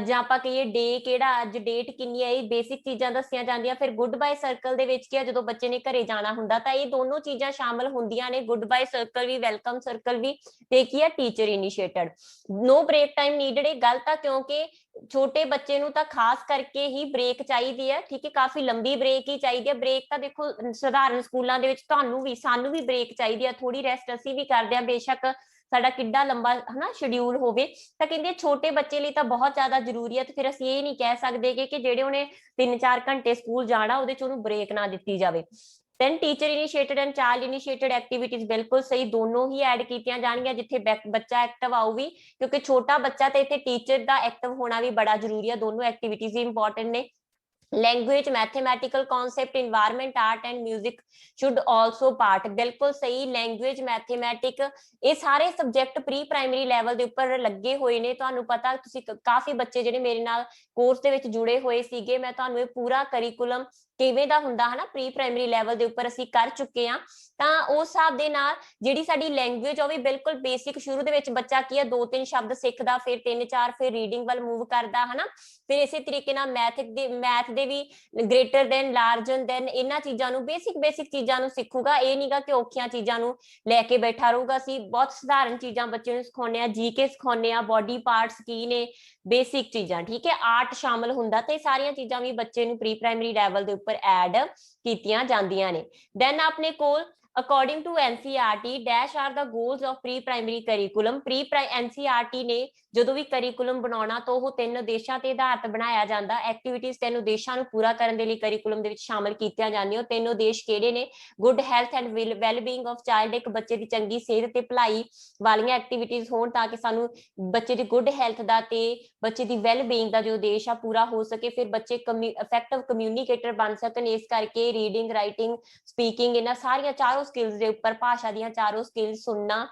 Speaker 1: ਜਾਂ ਆਪਾਂ ਕਹੀਏ ਡੇ ਕਿਹੜਾ ਅੱਜ, ਡੇਟ ਕਿੰਨੀ ਹੈ, ਇਹ ਬੇਸਿਕ ਚੀਜ਼ਾਂ ਦੱਸੀਆਂ ਜਾਂਦੀਆਂ। ਫਿਰ ਗੁੱਡ ਬਾਏ ਸਰਕਲ ਦੇ ਵਿੱਚ ਕੀ ਆ, ਜਦੋਂ ਬੱਚੇ ਨੇ ਘਰੇ ਜਾਣਾ ਹੁੰਦਾ ਤਾਂ ਇਹ ਦੋਨੋਂ ਚੀਜ਼ਾਂ ਸ਼ਾਮਲ ਹੁੰਦੀਆਂ ਨੇ, ਗੁੱਡ ਬਾਏ ਸਰਕਲ ਵੀ, ਵੈਲਕਮ ਸਰਕਲ ਵੀ, ਤੇ ਕੀ ਆ ਟੀਚਰ ਇਨੀਸ਼ੀਏਟਡ। ਨੋ ਬ੍ਰੇਕ ਟਾਈਮ ਨੀਡਡ, ਇਹ ਗਲਤ ਆ ਕਿਉਂਕਿ ਛੋਟੇ ਬੱਚੇ ਨੂੰ ਤਾਂ ਖਾਸ ਕਰਕੇ ਹੀ ਬ੍ਰੇਕ ਚਾਹੀਦੀ ਹੈ, ਠੀਕ ਹੈ, ਕਾਫੀ ਲੰਬੀ ਬ੍ਰੇਕ ਹੀ ਚਾਹੀਦੀ ਹੈ। ਬ੍ਰੇਕ ਤਾਂ ਦੇਖੋ ਸਧਾਰਨ ਸਕੂਲਾਂ ਦੇ ਵਿੱਚ ਤੁਹਾਨੂੰ ਵੀ ਸਾਨੂੰ ਵੀ ਬ੍ਰੇਕ ਚਾਹੀਦੀ ਹੈ, ਥੋੜੀ ਰੈਸਟ ਅਸੀਂ ਵੀ ਕਰਦੇ ਹਾਂ, ਬੇਸ਼ੱਕ ਸਾਡਾ ਕਿੱਡਾ ਲੰਬਾ ਹਨਾ ਸ਼ਡਿਊਲ ਹੋਵੇ। ਤਾਂ ਕਹਿੰਦੇ ਛੋਟੇ ਬੱਚੇ ਲਈ ਤਾਂ ਬਹੁਤ ਜ਼ਿਆਦਾ ਜ਼ਰੂਰੀ ਹੈ, ਤੇ ਫਿਰ ਅਸੀਂ ਇਹ ਨਹੀਂ ਕਹਿ ਸਕਦੇ ਕਿ ਜਿਹੜੇ ਉਹਨੇ 3-4 ਘੰਟੇ ਸਕੂਲ ਜਾਣਾ ਉਹਦੇ ਚ ਉਹਨੂੰ ਬ੍ਰੇਕ ਨਾ ਦਿੱਤੀ ਜਾਵੇ। then teacher initiated and child initiated activities, ਬਿਲਕੁਲ ਸਹੀ, ਦੋਨੋਂ ਹੀ ਐਡ ਕੀਤੀਆਂ ਜਾਣਗੀਆਂ ਜਿੱਥੇ ਬੱਚਾ ਐਕਟਿਵ ਆਊ ਵੀ, ਕਿਉਂਕਿ ਛੋਟਾ ਬੱਚਾ ਤੇ ਇੱਥੇ ਟੀਚਰ ਦਾ ਐਕਟਿਵ ਹੋਣਾ ਵੀ ਬੜਾ ਜ਼ਰੂਰੀ ਹੈ, ਦੋਨੋਂ ਐਕਟੀਵਿਟੀਜ਼ ਇੰਪੋਰਟੈਂਟ ਨੇ। Language, mathematical concept, environment, art and music should also part, बिल्कुल सही। लैंग्वेज, मैथमेटिक, ये सारे सब्जेक्ट प्री प्राइमरी लैवल दे उपर लगे हुए ने। तुहानू पता तुसी काफी बच्चे जिहड़े मेरे नाल कोर्स दे विच जुड़े हुए सीगे, मैं तुहानू ये पूरा करिकुलम किवें दा हुंदा है ना प्री प्राइमरी लैवल दे उपर असीं कर चुके हां। तां उस हिसाब दे नाल जिहड़ी साडी लैंग्वेज आ ओह वी बिल्कुल बेसिक, शुरू दे विच बच्चा की है 2-3 शब्द सिखदा, फिर 3-4, फिर रीडिंग वाल मूव करदा है ना। फिर इसे तरीके नाल मैथ दे भी ग्रेटर देन, लार्जर देन, इन्हां चीज़ां नूं बेसिक चीज़ां नूं सिखूगा। ये नहीं गा कि औखियां चीज़ां नूं लैके बैठा रहूगा। असीं बहुत सधारण चीज़ां बच्चे नूं सिखाउने आ, जीके सिखाउने आ, बॉडी पार्ट्स की ने, बेसिक चीज़ां, ठीक है, आर्ट शामिल हुंदा। ते सारियां चीज़ां भी बच्चे नूं प्री प्राइमरी लैवल दे उपर ऐड कीतियां जांदियां ने। दैन अपने कोल according to NCERT dash are the goals of pre primary curriculum, NCERT ने ਜਦੋਂ ਵੀ ਕਰਿਕੂਲਮ ਬਣਾਉਣਾ ਤਾਂ ਉਹ 3 ਉਦੇਸ਼ਾਂ ਤੇ ਆਧਾਰਿਤ ਬਣਾਇਆ ਜਾਂਦਾ। ਐਕਟੀਵਿਟੀਜ਼ 3 ਉਦੇਸ਼ਾਂ ਨੂੰ ਪੂਰਾ ਕਰਨ ਦੇ ਲਈ ਕਰਿਕੂਲਮ ਦੇ ਵਿੱਚ ਸ਼ਾਮਲ ਕੀਤੀਆਂ ਜਾਂਦੀਆਂ। ਉਹ 3 ਉਦੇਸ਼ ਕਿਹੜੇ ਨੇ? Good health and well being of child, ਇੱਕ ਬੱਚੇ ਦੀ ਚੰਗੀ ਸਿਹਤ ਤੇ ਭਲਾਈ ਵਾਲੀਆਂ ਐਕਟੀਵਿਟੀਜ਼ ਹੋਣ ਤਾਂ ਕਿ ਸਾਨੂੰ ਬੱਚੇ ਦੀ ਗੁੱਡ ਹੈਲਥ ਦਾ ਤੇ ਬੱਚੇ ਦੀ ਵੈਲ ਬੀਇੰਗ ਦਾ ਜੋ ਉਦੇਸ਼ ਆ ਪੂਰਾ ਹੋ ਸਕੇ। ਫਿਰ ਬੱਚੇ ਇਫੈਕਟਿਵ ਕਮਿਊਨੀਕੇਟਰ ਬਣ ਸਕਣ, ਇਸ ਕਰਕੇ ਰੀਡਿੰਗ, ਰਾਈਟਿੰਗ, ਸਪੀਕਿੰਗ, ਇਹਨਾਂ ਸਾਰੀਆਂ ਚਾਰੋਂ ਸਕਿੱਲਸ ਦੇ ਉੱਪਰ, ਭਾਸ਼ਾ ਦੀਆਂ ਚਾਰੋਂ ਸਕਿੱਲਸ, ਸੁਣਨਾ,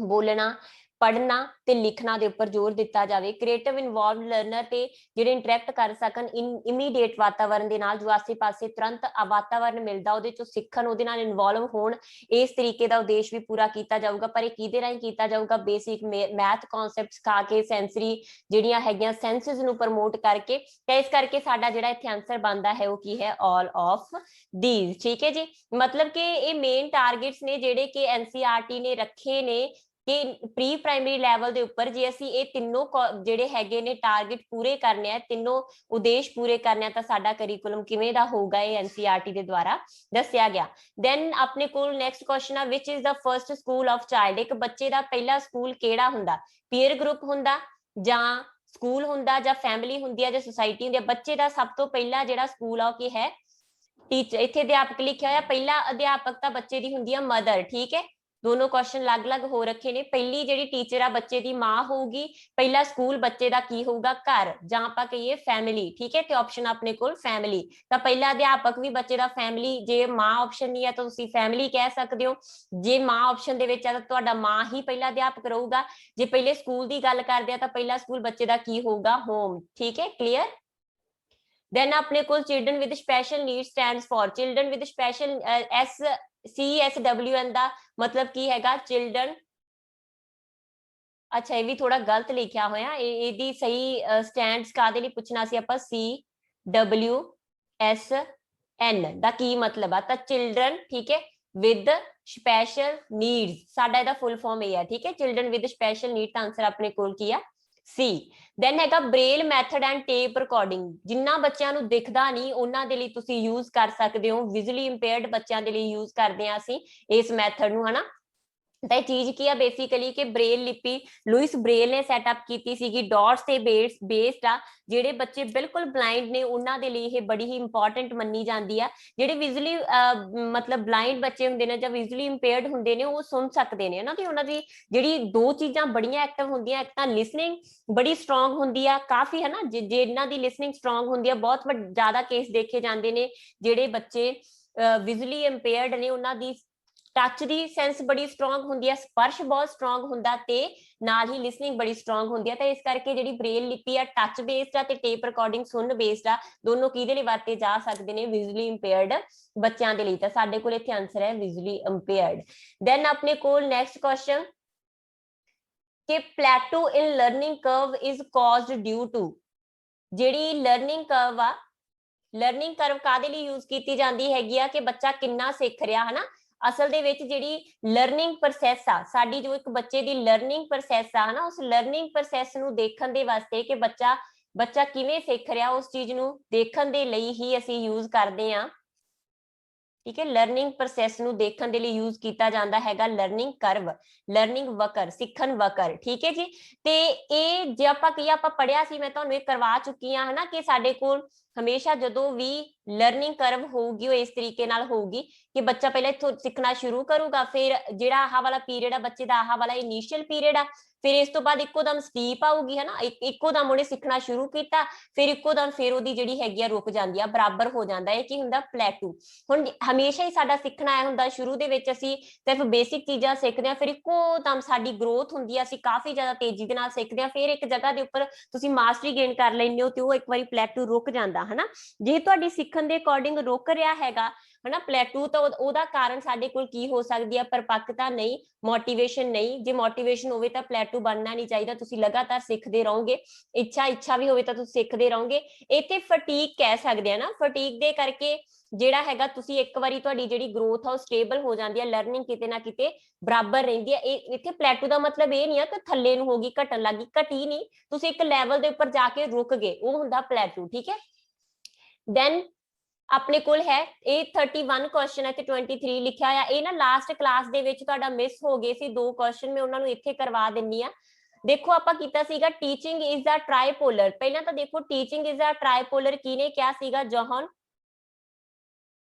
Speaker 1: ਬੋਲਣਾ, ਪੜ੍ਹਨਾ ਤੇ ਲਿਖਣਾ ਦੇ ਉੱਪਰ ਜ਼ੋਰ ਦਿੱਤਾ ਜਾਵੇ। ਕ੍ਰੀਏਟਿਵ ਇਨਵੋਲਵਡ ਲਰਨਰ ਤੇ ਜਿਹੜੇ ਇੰਟਰੈਕਟ ਕਰ ਸਕਣ ਇਮੀਡੀਏਟ ਵਾਤਾਵਰਨ ਦੇ ਨਾਲ, ਜੋ ਆਸੇ ਪਾਸੇ ਤੁਰੰਤ ਵਾਤਾਵਰਨ ਮਿਲਦਾ ਉਹਦੇ ਚੋਂ ਸਿੱਖਣ, ਉਹਦੇ ਨਾਲ ਇਨਵੋਲਵ ਹੋਣ, ਇਸ ਤਰੀਕੇ ਦਾ ਉਦੇਸ਼ ਵੀ ਪੂਰਾ ਕੀਤਾ ਜਾਊਗਾ। ਪਰ ਇਹ ਕਿਹਦੇ ਰਾਹੀਂ ਕੀਤਾ ਜਾਊਗਾ? ਬੇਸਿਕ ਮੈਥ ਕਨਸੈਪਟ ਸਿਖਾ ਕੇ, ਸੈਂਸਰੀ ਜਿਹੜੀਆਂ ਹੈਗੀਆਂ ਸੈਂਸਿਸ ਨੂੰ ਪ੍ਰਮੋਟ ਕਰਕੇ। ਤੇ ਇਸ ਕਰਕੇ ਸਾਡਾ ਜਿਹੜਾ ਇੱਥੇ ਆਨਸਰ ਬਣਦਾ ਹੈ ਉਹ ਕੀ ਹੈ? ਆਲ ਆਫ ਦੀਜ਼, ਠੀਕ ਹੈ ਜੀ। ਮਤਲਬ ਕਿ ਇਹ ਮੇਨ ਟਾਰਗੇਟਸ ਨੇ ਜਿਹੜੇ ਕਿ NCERT ਨੇ ਰੱਖੇ ਨੇ ਕਿ ਪ੍ਰੀ ਪ੍ਰਾਇਮਰੀ ਲੈਵਲ ਦੇ ਉੱਪਰ ਜੇ ਅਸੀਂ ਇਹ ਤਿੰਨੋਂ ਜਿਹੜੇ ਹੈਗੇ ਨੇ ਟਾਰਗੇਟ ਪੂਰੇ ਕਰਨੇ ਆ, ਤਿੰਨੋਂ ਉਦੇਸ਼ ਪੂਰੇ ਕਰਨੇ ਆ, ਤਾਂ ਸਾਡਾ ਕਰਿਕੂਲਮ ਕਿਵੇਂ ਦਾ ਹੋਊਗਾ? ਇਹ NCERT ਦੇ ਦੁਆਰਾ ਦੱਸਿਆ ਗਿਆ। ਦੈਨ ਆਪਣੇ ਕੋਲ ਨੈਕਸਟ ਕੁਐਸਚਨ ਆ, which is the first school of child, ਇੱਕ ਬੱਚੇ ਦਾ ਪਹਿਲਾ ਸਕੂਲ ਕਿਹੜਾ ਹੁੰਦਾ? ਪੀਅਰ ਗਰੁੱਪ ਹੁੰਦਾ ਜਾਂ ਸਕੂਲ ਹੁੰਦਾ ਜਾਂ ਫੈਮਿਲੀ ਹੁੰਦੀ ਹੈ ਜਾਂ ਸੁਸਾਇਟੀ ਹੁੰਦੀ ਹੈ? ਬੱਚੇ ਦਾ ਸਭ ਤੋਂ ਪਹਿਲਾ ਜਿਹੜਾ ਸਕੂਲ ਆ ਉਹ ਕੀ ਹੈ? ਟੀਚਰ। ਇੱਥੇ ਅਧਿਆਪਕ ਲਿਖਿਆ ਹੋਇਆ, ਪਹਿਲਾ ਅਧਿਆਪਕ ਤਾਂ ਬੱਚੇ ਦੀ ਹੁੰਦੀ ਆ ਮਦਰ, ਠੀਕ ਹੈ। ਦੋਨੋਂ ਕੁਐਸਚਨ ਅਲੱਗ-ਅਲੱਗ ਹੋ ਰੱਖੇ ਨੇ। ਪਹਿਲੀ ਜਿਹੜੀ ਟੀਚਰ ਆ ਬੱਚੇ ਦੀ ਮਾਂ ਹੋਊਗੀ। ਪਹਿਲਾ ਸਕੂਲ ਬੱਚੇ ਦਾ ਕੀ ਹੋਊਗਾ? ਘਰ, ਜਾਂ ਆਪਾਂ ਕਹੀਏ ਫੈਮਿਲੀ, ਠੀਕ ਹੈ। ਤੇ ਆਪਸ਼ਨ ਆਪਣੇ ਕੋਲ ਫੈਮਿਲੀ, ਤਾਂ ਪਹਿਲਾ ਅਧਿਆਪਕ ਵੀ ਬੱਚੇ ਦਾ ਫੈਮਿਲੀ। ਜੇ ਮਾਂ ਆਪਸ਼ਨ ਨਹੀਂ ਹੈ ਤਾਂ ਤੁਸੀਂ ਫੈਮਿਲੀ ਕਹਿ ਸਕਦੇ ਹੋ। ਜੇ ਮਾਂ ਆਪਸ਼ਨ ਦੇ ਵਿੱਚ ਆ ਤਾਂ ਤੁਹਾਡਾ ਮਾਂ ਹੀ ਪਹਿਲਾ ਅਧਿਆਪਕ ਰਹੂਗਾ। ਜੇ ਪਹਿਲੇ ਸਕੂਲ ਦੀ ਗੱਲ ਕਰਦੇ ਆ ਤਾਂ ਪਹਿਲਾ ਸਕੂਲ ਬੱਚੇ ਦਾ ਕੀ ਹੋਊਗਾ? ਹੋਮ, ਠੀਕ ਹੈ, ਕਲੀਅਰ। then ਆਪਣੇ ਕੋਲ children with special needs stands for, children with special CSWN ਦਾ ਮਤਲਬ ਕੀ ਹੈਗਾ? children, ਅੱਛਾ ਇਹ ਵੀ ਥੋੜਾ ਗਲਤ ਲਿਖਿਆ ਹੋਇਆ, ਇਹਦੀ ਸਹੀ ਸਟੈਂਡਸ ਕਾਦੇ ਲਈ ਪੁੱਛਣਾ ਸੀ ਆਪਾਂ? CWSN ਦਾ ਕੀ ਮਤਲਬ ਆ? ਤਾਂ children, ਠੀਕ ਹੈ, with special needs, ਸਾਡਾ ਇਹਦਾ ਫੁੱਲ ਫਾਰਮ ਇਹ ਹੈ, ਠੀਕ ਹੈ, children with special needs। ਤਾਂ ਆਨਸਰ ਆਪਣੇ ਕੋਲ ਕੀ ਆ? C। ਦੈਨ ਹੈਗਾ Braille method and tape recording, ਜਿਨ੍ਹਾਂ ਬੱਚਿਆਂ ਨੂੰ ਦਿਖਦਾ ਨਹੀਂ ਉਹਨਾਂ ਦੇ ਲਈ ਤੁਸੀਂ ਯੂਜ਼ ਕਰ ਸਕਦੇ ਹੋ। ਵਿਜ਼ੂਅਲੀ ਇੰਪੇਅਰਡ ਬੱਚਿਆਂ ਦੇ ਲਈ ਯੂਜ਼ ਕਰਦੇ ਹਾਂ ਅਸੀਂ ਇਸ ਮੈਥਡ ਨੂੰ, ਹਨਾ। ਤਾਂ ਇਹ ਚੀਜ਼ ਕੀ ਆ ਬੇਸਿਕਲੀ ਕਿ ਬ੍ਰੇਲ ਲਿਪੀ ਲੂਇਸ ਬ੍ਰੇਲ ਨੇ ਸੈਟਅਪ ਕੀਤੀ ਸੀਗੀ, ਡਾਟਸ ਤੇ ਬੇਸਡ ਆ। ਜਿਹੜੇ ਬੱਚੇ ਬਿਲਕੁਲ ਬਲਾਈਂਡ ਨੇ ਉਹਨਾਂ ਦੇ ਲਈ ਇਹ ਬੜੀ ਹੀ ਇੰਪੋਰਟੈਂਟ ਮੰਨੀ ਜਾਂਦੀ ਆ। ਜਿਹੜੇ ਵਿਜ਼ੂਅਲੀ ਮਤਲਬ ਬਲਾਈਂਡ ਬੱਚੇ ਹੁੰਦੇ ਨੇ ਜਾਂ ਵਿਜ਼ੂਅਲੀ ਇੰਪੇਅਰਡ ਹੁੰਦੇ ਨੇ ਉਹ ਸੁਣ ਸਕਦੇ ਨੇ ਨਾ, ਤੇ ਉਹਨਾਂ ਦੀ ਜਿਹੜੀ ਦੋ ਚੀਜ਼ਾਂ ਬੜੀਆਂ ਐਕਟਿਵ ਹੁੰਦੀਆਂ, ਇੱਕ ਤਾਂ ਲਿਸਨਿੰਗ ਬੜੀ ਸਟਰੋਂਗ ਹੁੰਦੀ ਆ ਕਾਫੀ, ਹਨਾ। ਜੇ ਇਹਨਾਂ ਦੀ ਲਿਸਨਿੰਗ ਸਟਰੋਂਗ ਹੁੰਦੀ ਆ, ਬਹੁਤ ਜ਼ਿਆਦਾ ਕੇਸ ਦੇਖੇ ਜਾਂਦੇ ਨੇ ਜਿਹੜੇ ਬੱਚੇ ਵਿਜ਼ੂਅਲੀ ਇੰਪੇਅਰਡ ਨੇ ਉਹਨਾਂ ਦੀ ਟੱਚ ਦੀ ਸੈਂਸ ਬੜੀ ਸਟਰੋਂਗ ਹੁੰਦੀ ਹੈ, ਸਪਰਸ਼ ਬਹੁਤ ਸਟਰੋਂਗ ਹੁੰਦਾ ਤੇ ਨਾਲ ਹੀ ਲਿਸਨਿੰਗ ਬੜੀ ਸਟਰੋਂਗ ਹੁੰਦੀ ਹੈ। ਤਾਂ ਇਸ ਕਰਕੇ ਜਿਹੜੀ ਬ੍ਰੇਲ ਲਿਪੀ ਆ ਟੱਚ ਬੇਸਡ ਆ ਤੇ ਟੇਪ ਰਿਕਾਰਡਿੰਗ ਸੁਣਨ ਬੇਸਡ ਆ, ਦੋਨੋਂ ਕਿਹਦੇ ਲਈ ਵਰਤੇ ਜਾ ਸਕਦੇ ਨੇ, ਵਿਜ਼ੂਅਲੀ ਇੰਪੇਅਰਡ ਬੱਚਿਆਂ ਦੇ ਲਈ। ਤਾਂ ਸਾਡੇ ਕੋਲ ਇੱਥੇ ਆਨਸਰ ਹੈ ਵਿਜ਼ੂਅਲੀ ਇੰਪੇਅਰਡ। ਦੈਨ ਆਪਣੇ ਕੋਲ ਨੈਕਸਟ ਕੁਐਸਚਨ ਕਿ plateau in learning curve is caused due to, ਜਿਹੜੀ ਲਰਨਿੰਗ ਕਰਵ ਆ, ਲਰਨਿੰਗ ਕਰਵ ਕਾਦੇ ਲਈ ਯੂਜ਼ ਕੀਤੀ ਜਾਂਦੀ ਹੈਗੀ ਆ ਕਿ ਬੱਚਾ ਕਿੰਨਾ ਸਿੱਖ ਰਿਹਾ ਹਨਾ। ਅਸਲ ਦੇ ਵਿੱਚ ਜਿਹੜੀ ਲਰਨਿੰਗ ਪ੍ਰੋਸੈਸ ਆ ਸਾਡੀ, ਜੋ ਇੱਕ ਬੱਚੇ ਦੀ ਲਰਨਿੰਗ ਪ੍ਰੋਸੈਸ ਆ ਹਨਾ, ਉਸ ਲਰਨਿੰਗ ਪ੍ਰੋਸੈਸ ਨੂੰ ਦੇਖਣ ਦੇ ਵਾਸਤੇ ਕਿ ਬੱਚਾ ਕਿਵੇਂ ਸਿੱਖ ਰਿਹਾ, ਉਸ ਚੀਜ਼ ਨੂੰ ਦੇਖਣ ਦੇ ਲਈ ਹੀ ਅਸੀਂ ਯੂਜ਼ ਕਰਦੇ ਆ। ਠੀਕ ਹੈ, ਲਰਨਿੰਗ ਪ੍ਰੋਸੈਸ ਨੂੰ ਦੇਖਣ ਦੇ ਲਈ ਯੂਜ਼ ਕੀਤਾ ਜਾਂਦਾ ਹੈਗਾ ਲਰਨਿੰਗ ਕਰਵ, ਲਰਨਿੰਗ ਵਕਰ, ਸਿੱਖਣ ਵਕਰ। ਠੀਕ ਹੈ ਜੀ। ਤੇ ਇਹ ਜੇ ਆਪਾਂ ਕੀ ਆਪਾਂ ਪੜਿਆ ਸੀ, ਮੈਂ ਤੁਹਾਨੂੰ ਇਹ ਕਰਵਾ ਚੁੱਕੀ ਹਾਂ ਹਨਾ, ਕਿ ਸਾਡੇ ਕੋਲ ਹਮੇਸ਼ਾ ਜਦੋਂ ਵੀ ਲਰਨਿੰਗ ਕਰਵ ਹੋਊਗੀ ਉਹ ਇਸ ਤਰੀਕੇ ਨਾਲ ਹੋਊਗੀ ਕਿ ਬੱਚਾ ਪਹਿਲਾਂ ਇੱਥੋਂ ਸਿੱਖਣਾ ਸ਼ੁਰੂ ਕਰੂਗਾ, ਫਿਰ ਜਿਹੜਾ ਆਹ ਵਾਲਾ ਪੀਰੀਅਡ ਆ ਬੱਚੇ ਦਾ, ਆਹ ਵਾਲਾ ਇਨੀਸ਼ੀਅਲ ਪੀਰੀਅਡ ਆ, ਫਿਰ ਇਸ ਤੋਂ ਬਾਅਦ ਇੱਕੋ ਦਮ ਸਟੀਪ ਆਊਗੀ ਹਨਾ, ਇੱਕੋ ਦਮ ਉਹਨੇ ਸਿੱਖਣਾ ਸ਼ੁਰੂ ਕੀਤਾ, ਫਿਰ ਇੱਕੋ ਦਮ ਫਿਰ ਉਹਦੀ ਜਿਹੜੀ ਹੈਗੀ ਆ ਰੁਕ ਜਾਂਦੀ ਆ, ਬਰਾਬਰ ਹੋ ਜਾਂਦਾ। ਇਹ ਕੀ ਹੁੰਦਾ, ਪਲੇਟੂ। ਹੁਣ ਹਮੇਸ਼ਾ ਹੀ ਸਾਡਾ ਸਿੱਖਣਾ ਆਇਆ ਹੁੰਦਾ, ਸ਼ੁਰੂ ਦੇ ਵਿੱਚ ਅਸੀਂ ਸਿਰਫ ਬੇਸਿਕ ਚੀਜ਼ਾਂ ਸਿੱਖਦੇ ਹਾਂ, ਫਿਰ ਇੱਕੋ ਦਮ ਸਾਡੀ ਗਰੋਥ ਹੁੰਦੀ ਆ, ਅਸੀਂ ਕਾਫੀ ਜ਼ਿਆਦਾ ਤੇਜ਼ੀ ਦੇ ਨਾਲ ਸਿੱਖਦੇ ਹਾਂ, ਫਿਰ ਇੱਕ ਜਗ੍ਹਾ ਦੇ ਉੱਪਰ ਤੁਸੀਂ ਮਾਸਟਰੀ ਗੇਨ ਕਰ ਲੈਂਦੇ ਹੋ ਤੇ ਉਹ ਇੱਕ ਵਾਰੀ ਪਲੇਟੂ ਰੁਕ ਜਾਂਦਾ ਹਨਾ। ਜੇ ਤੁਹਾਡੀ ਸਿੱਖਣ ਦੇ ਅਕੋਰਡਿੰਗ ਰੁਕ ਰਿਹਾ ਹੈਗਾ ਹਨਾ ਪਲੇਟੂ, ਤਾਂ ਉਹਦਾ ਕਾਰਨ ਸਾਡੇ ਕੋਲ ਕੀ ਹੋ ਸਕਦੀ ਹੈ, ਪਰਪੱਕਤਾ ਨਹੀਂ, ਮੋਟੀਵੇਸ਼ਨ ਨਹੀਂ। ਜੇ ਮੋਟੀਵੇਸ਼ਨ ਹੋਵੇ ਤਾਂ ਪਲੇਟੂ ਬਣਨਾ ਨਹੀਂ ਚਾਹੀਦਾ, ਤੁਸੀਂ ਲਗਾਤਾਰ ਸਿੱਖਦੇ ਰਹੋਗੇ, ਇੱਛਾ ਵੀ ਹੋਵੇ ਤਾਂ ਤੁਸੀਂ ਸਿੱਖਦੇ ਰਹੋਗੇ। ਇੱਥੇ ਫਟੀਕ ਕਹਿ ਸਕਦੇ ਆ ਨਾ, ਫਟੀਕ ਦੇ ਕਰਕੇ ਜਿਹੜਾ ਹੈਗਾ ਤੁਸੀਂ ਇੱਕ ਵਾਰੀ ਤੁਹਾਡੀ ਜਿਹੜੀ ਗਰੋਥ ਆ ਉਹ ਸਟੇਬਲ ਹੋ ਜਾਂਦੀ ਹੈ, ਲਰਨਿੰਗ ਕਿਤੇ ਨਾ ਕਿਤੇ ਬਰਾਬਰ ਰਹਿੰਦੀ ਹੈ। ਇਹ ਇੱਥੇ ਪਲੇਟੂ ਦਾ ਮਤਲਬ ਇਹ ਨਹੀਂ ਆ ਕਿ ਥੱਲੇ ਨੂੰ ਹੋਗੀ, ਘਟਣ ਲੱਗੀ, ਘਟੀ ਨਹੀਂ, ਤੁਸੀਂ ਇੱਕ ਲੈਵਲ ਦੇ ਉੱਪਰ ਜਾ ਕੇ ਰੁਕ ਗਏ, ਉਹ ਹੁੰਦਾ ਪਲੇਟੂ। ਠੀਕ ਹੈ। ਦੈਨ ਆਪਣੇ ਕੋਲ ਹੈ ਇਹ 31 ਕੁਐਸਚਨ ਹੈ ਤੇ 23 ਲਿਖਿਆ ਆ। ਇਹ ਨਾ ਲਾਸਟ ਕਲਾਸ ਦੇ ਵਿੱਚ ਤੁਹਾਡਾ ਮਿਸ ਹੋ ਗਏ ਸੀ 2 ਕੁਐਸਚਨ, ਮੈਂ ਉਹਨਾਂ ਨੂੰ ਇੱਥੇ ਕਰਵਾ ਦਿੰਨੀ ਆ। ਦੇਖੋ ਆਪਾਂ ਕੀਤਾ ਸੀਗਾ ਟੀਚਿੰਗ ਇਜ਼ ਦਾ ਟ੍ਰਾਈਪੋਲਰ। ਪਹਿਲਾਂ ਤਾਂ ਦੇਖੋ ਟੀਚਿੰਗ ਇਜ਼ ਦਾ ਟ੍ਰਾਈਪੋਲਰ ਕਿਹਨੇ ਕਿਹਾ ਸੀਗਾ, ਜੌਹਨ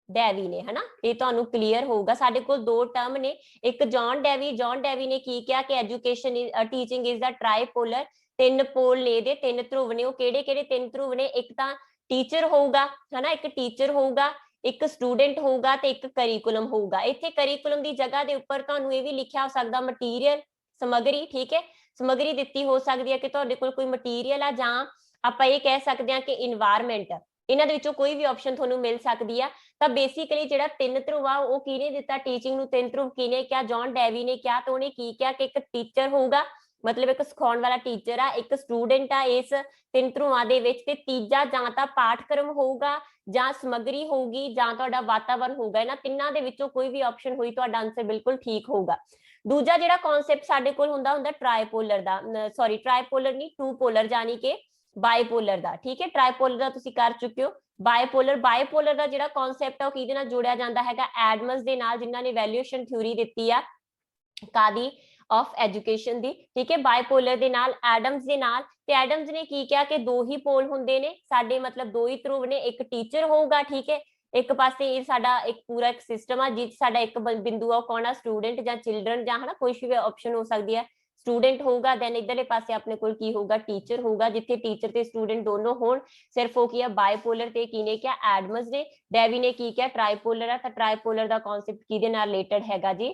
Speaker 1: ਡੈਵੀ ਨੇ ਹਨਾ। ਇਹ ਤੁਹਾਨੂੰ ਕਲੀਅਰ ਹੋਊਗਾ, ਸਾਡੇ ਕੋਲ 2 ਟਰਮ ਨੇ, ਇੱਕ ਜੌਨ ਡੈਵੀ ਨੇ ਕੀ ਕਿਹਾ ਕਿ ਐਜੂਕੇਸ਼ਨ ਟੀਚਿੰਗ ਇਜ਼ ਦਾ ਟ੍ਰਾਈਪੋਲਰ, 3 ਪੋਲ ਨੇ ਇਹਦੇ, 3 ਧਰੁਵ ਨੇ। ਉਹ ਕਿਹੜੇ ਕਿਹੜੇ 3 ਧਰੁਵ ਨੇ, ਇੱਕ ਤਾਂ ਟੀਚਰ ਹੋਊਗਾ ਹਨਾ, ਇੱਕ ਟੀਚਰ ਹੋਊਗਾ, ਇੱਕ ਸਟੂਡੈਂਟ ਹੋਊਗਾ ਤੇ ਇੱਕ ਕਰਿਕੂਲਮ ਹੋਊਗਾ। ਇੱਥੇ ਕਰਿਕੂਲਮ ਦੀ ਜਗ੍ਹਾ ਦੇ ਉੱਪਰ ਤੁਹਾਨੂੰ ਇਹ ਵੀ ਲਿਖਿਆ ਹੋ ਸਕਦਾ ਮਟੀਰੀਅਲ, ਸਮੱਗਰੀ। ਠੀਕ ਹੈ, ਸਮੱਗਰੀ ਦਿੱਤੀ ਹੋ ਸਕਦੀ ਹੈ ਕਿ ਤੁਹਾਡੇ ਕੋਲ ਕੋਈ ਮਟੀਰੀਅਲ ਆ, ਜਾਂ ਆਪਾਂ ਇਹ ਕਹਿ ਸਕਦੇ ਹਾਂ ਕਿ ਇਨਵਾਇਰਮੈਂਟ। ਇਹਨਾਂ ਦੇ ਵਿੱਚੋਂ ਕੋਈ ਵੀ ਆਪਸ਼ਨ ਤੁਹਾਨੂੰ ਮਿਲ ਸਕਦੀ ਆ। ਤਾਂ ਬੇਸਿਕਲੀ ਜਿਹੜਾ 3 ਧਰੁਵ ਆ ਉਹ ਕਿਹਨੇ ਦਿੱਤਾ ਟੀਚਿੰਗ ਨੂੰ, 3 ਧਰੁਵ ਕਿਹਨੇ ਕਿਹਾ, ਜੌਨ ਡੈਵੀ ਨੇ ਕਿਹਾ। ਤਾਂ ਉਹਨੇ ਕੀ ਕਿਹਾ ਕਿ ਇੱਕ ਟੀਚਰ ਹੋਊਗਾ, ਮਤਲਬ ਇੱਕ ਸਿਖਾਉਣ ਵਾਲਾ ਟੀਚਰ ਆ, ਇੱਕ ਸਟੂਡੈਂਟ ਆ ਇਸ 3 ਧਰੁਵਾਂ ਦੇ ਵਿੱਚ, ਤੇ ਤੀਜਾ ਜਾਂ ਤਾਂ ਪਾਠਕ੍ਰਮ ਹੋਊਗਾ, ਜਾਂ ਸਮੱਗਰੀ ਹੋਊਗੀ, ਜਾਂ ਤੁਹਾਡਾ ਵਾਤਾਵਰਨ ਹੋਊਗਾ। ਇਹਨਾਂ ਤਿੰਨਾਂ ਦੇ ਵਿੱਚੋਂ ਕੋਈ ਵੀ ਆਪਸ਼ਨ ਹੋਈ ਤੁਹਾਡਾ ਆਨਸਰ ਬਿਲਕੁਲ ਠੀਕ ਹੋਊਗਾ। ਦੂਜਾ ਜਿਹੜਾ ਕਨਸੈਪਟ ਸਾਡੇ ਕੋਲ ਹੁੰਦਾ ਟ੍ਰਾਈਪੋਲਰ ਦਾ, ਸੌਰੀ ਟ੍ਰਾਈਪੋਲਰ ਨਹੀਂ, 2 ਪੋਲਰ ਜਾਨੀ ਕਿ ਬਾਈਪੋਲਰ ਦਾ। ਠੀਕ ਹੈ, ਟ੍ਰਾਈਪੋਲਰ ਦਾ ਤੁਸੀਂ ਕਰ ਚੁੱਕੇ ਹੋ। ਬਾਈਪੋਲਰ ਦਾ ਜਿਹੜਾ ਕਨਸੈਪਟ ਆ ਉਹ ਕਿਹਦੇ ਨਾਲ ਜੋੜਿਆ ਜਾਂਦਾ ਹੈਗਾ, ਐਡਮਸ ਦੇ ਨਾਲ, ਜਿਨ੍ਹਾਂ ਨੇ ਵੈਲਿਊਏਸ਼ਨ ਥਿਊਰੀ ਦਿੱਤੀ ਆ ਕਾਦੀ, ਆਫ ਐਜੂਕੇਸ਼ਨ ਦੀ। ਠੀਕ ਹੈ, ਬਾਈਪੋਲਰ ਦੇ ਨਾਲ, ਐਡਮਸ ਦੇ ਨਾਲ। ਤੇ ਐਡਮਸ ਨੇ ਕੀ ਕਿਹਾ ਕਿ 2 ਹੀ ਪੋਲ ਹੁੰਦੇ ਨੇ ਸਾਡੇ, ਮਤਲਬ 2 ਹੀ ਧਰੁਵ ਨੇ, ਇੱਕ ਟੀਚਰ ਹੋਊਗਾ। ਠੀਕ ਹੈ, ਇੱਕ ਪਾਸੇ ਇਹ ਸਾਡਾ ਇੱਕ ਪੂਰਾ ਇੱਕ ਸਿਸਟਮ ਆ ਜਿਸ ਸਾਡਾ ਇੱਕ ਬਿੰਦੂ ਆ ਉਹ ਕੌਣ ਆ, ਸਟੂਡੈਂਟ ਜਾਂ ਚਿਲਡਰਨ, ਜਾਂ ਹਨਾ ਕੋਈ ਵੀ ਆਪਸ਼ਨ ਹੋ ਸਕਦੀ ਹੈ। ਸਟੂਡੈਂਟ ਹੋਊਗਾ, ਦੈਨ ਇਧਰਲੇ ਪਾਸੇ ਆਪਣੇ ਕੋਲ ਕੀ ਹੋਊਗਾ, ਟੀਚਰ ਹੋਊਗਾ, ਜਿੱਥੇ ਟੀਚਰ ਤੇ ਸਟੂਡੈਂਟ ਦੋਨੋਂ ਹੋਣ। ਸਿਰਫ ਉਹ ਕੀ ਆ, ਬਾਈਪੋਲਰ ਤੇ ਕਿਹਨੇ ਕਿਹਾ, ਐਡਮਸ ਨੇ। ਡੈਵੀ ਨੇ ਕੀ ਕਿਹਾ, ਟ੍ਰਾਈਪੋਲਰ ਆ। ਤਾਂ ਟ੍ਰਾਈਪੋਲਰ ਦਾ ਕਨਸੈਪਟ ਕਿਹਦੇ ਨਾਲ ਰਿਲੇਟਡ ਹੈਗਾ ਜੀ,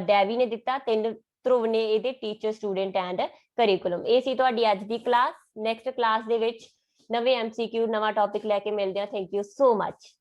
Speaker 1: ਡੈਵੀ ਨੇ ਦਿੱਤਾ। 3 ਧਰੁਵ ਨੇ ਇਹਦੇ, ਟੀਚਰ, ਸਟੂਡੈਂਟ ਐਂਡ ਕਰਿਕੂਲਮ। ਇਹ ਸੀ ਤੁਹਾਡੀ ਅੱਜ ਦੀ ਕਲਾਸ। ਨੈਕਸਟ ਕਲਾਸ ਦੇ ਵਿੱਚ ਨਵੇਂ MCQ, ਨਵਾਂ ਟੌਪਿਕ ਲੈ ਕੇ ਮਿਲਦੇ ਹਾਂ। Thank you so much.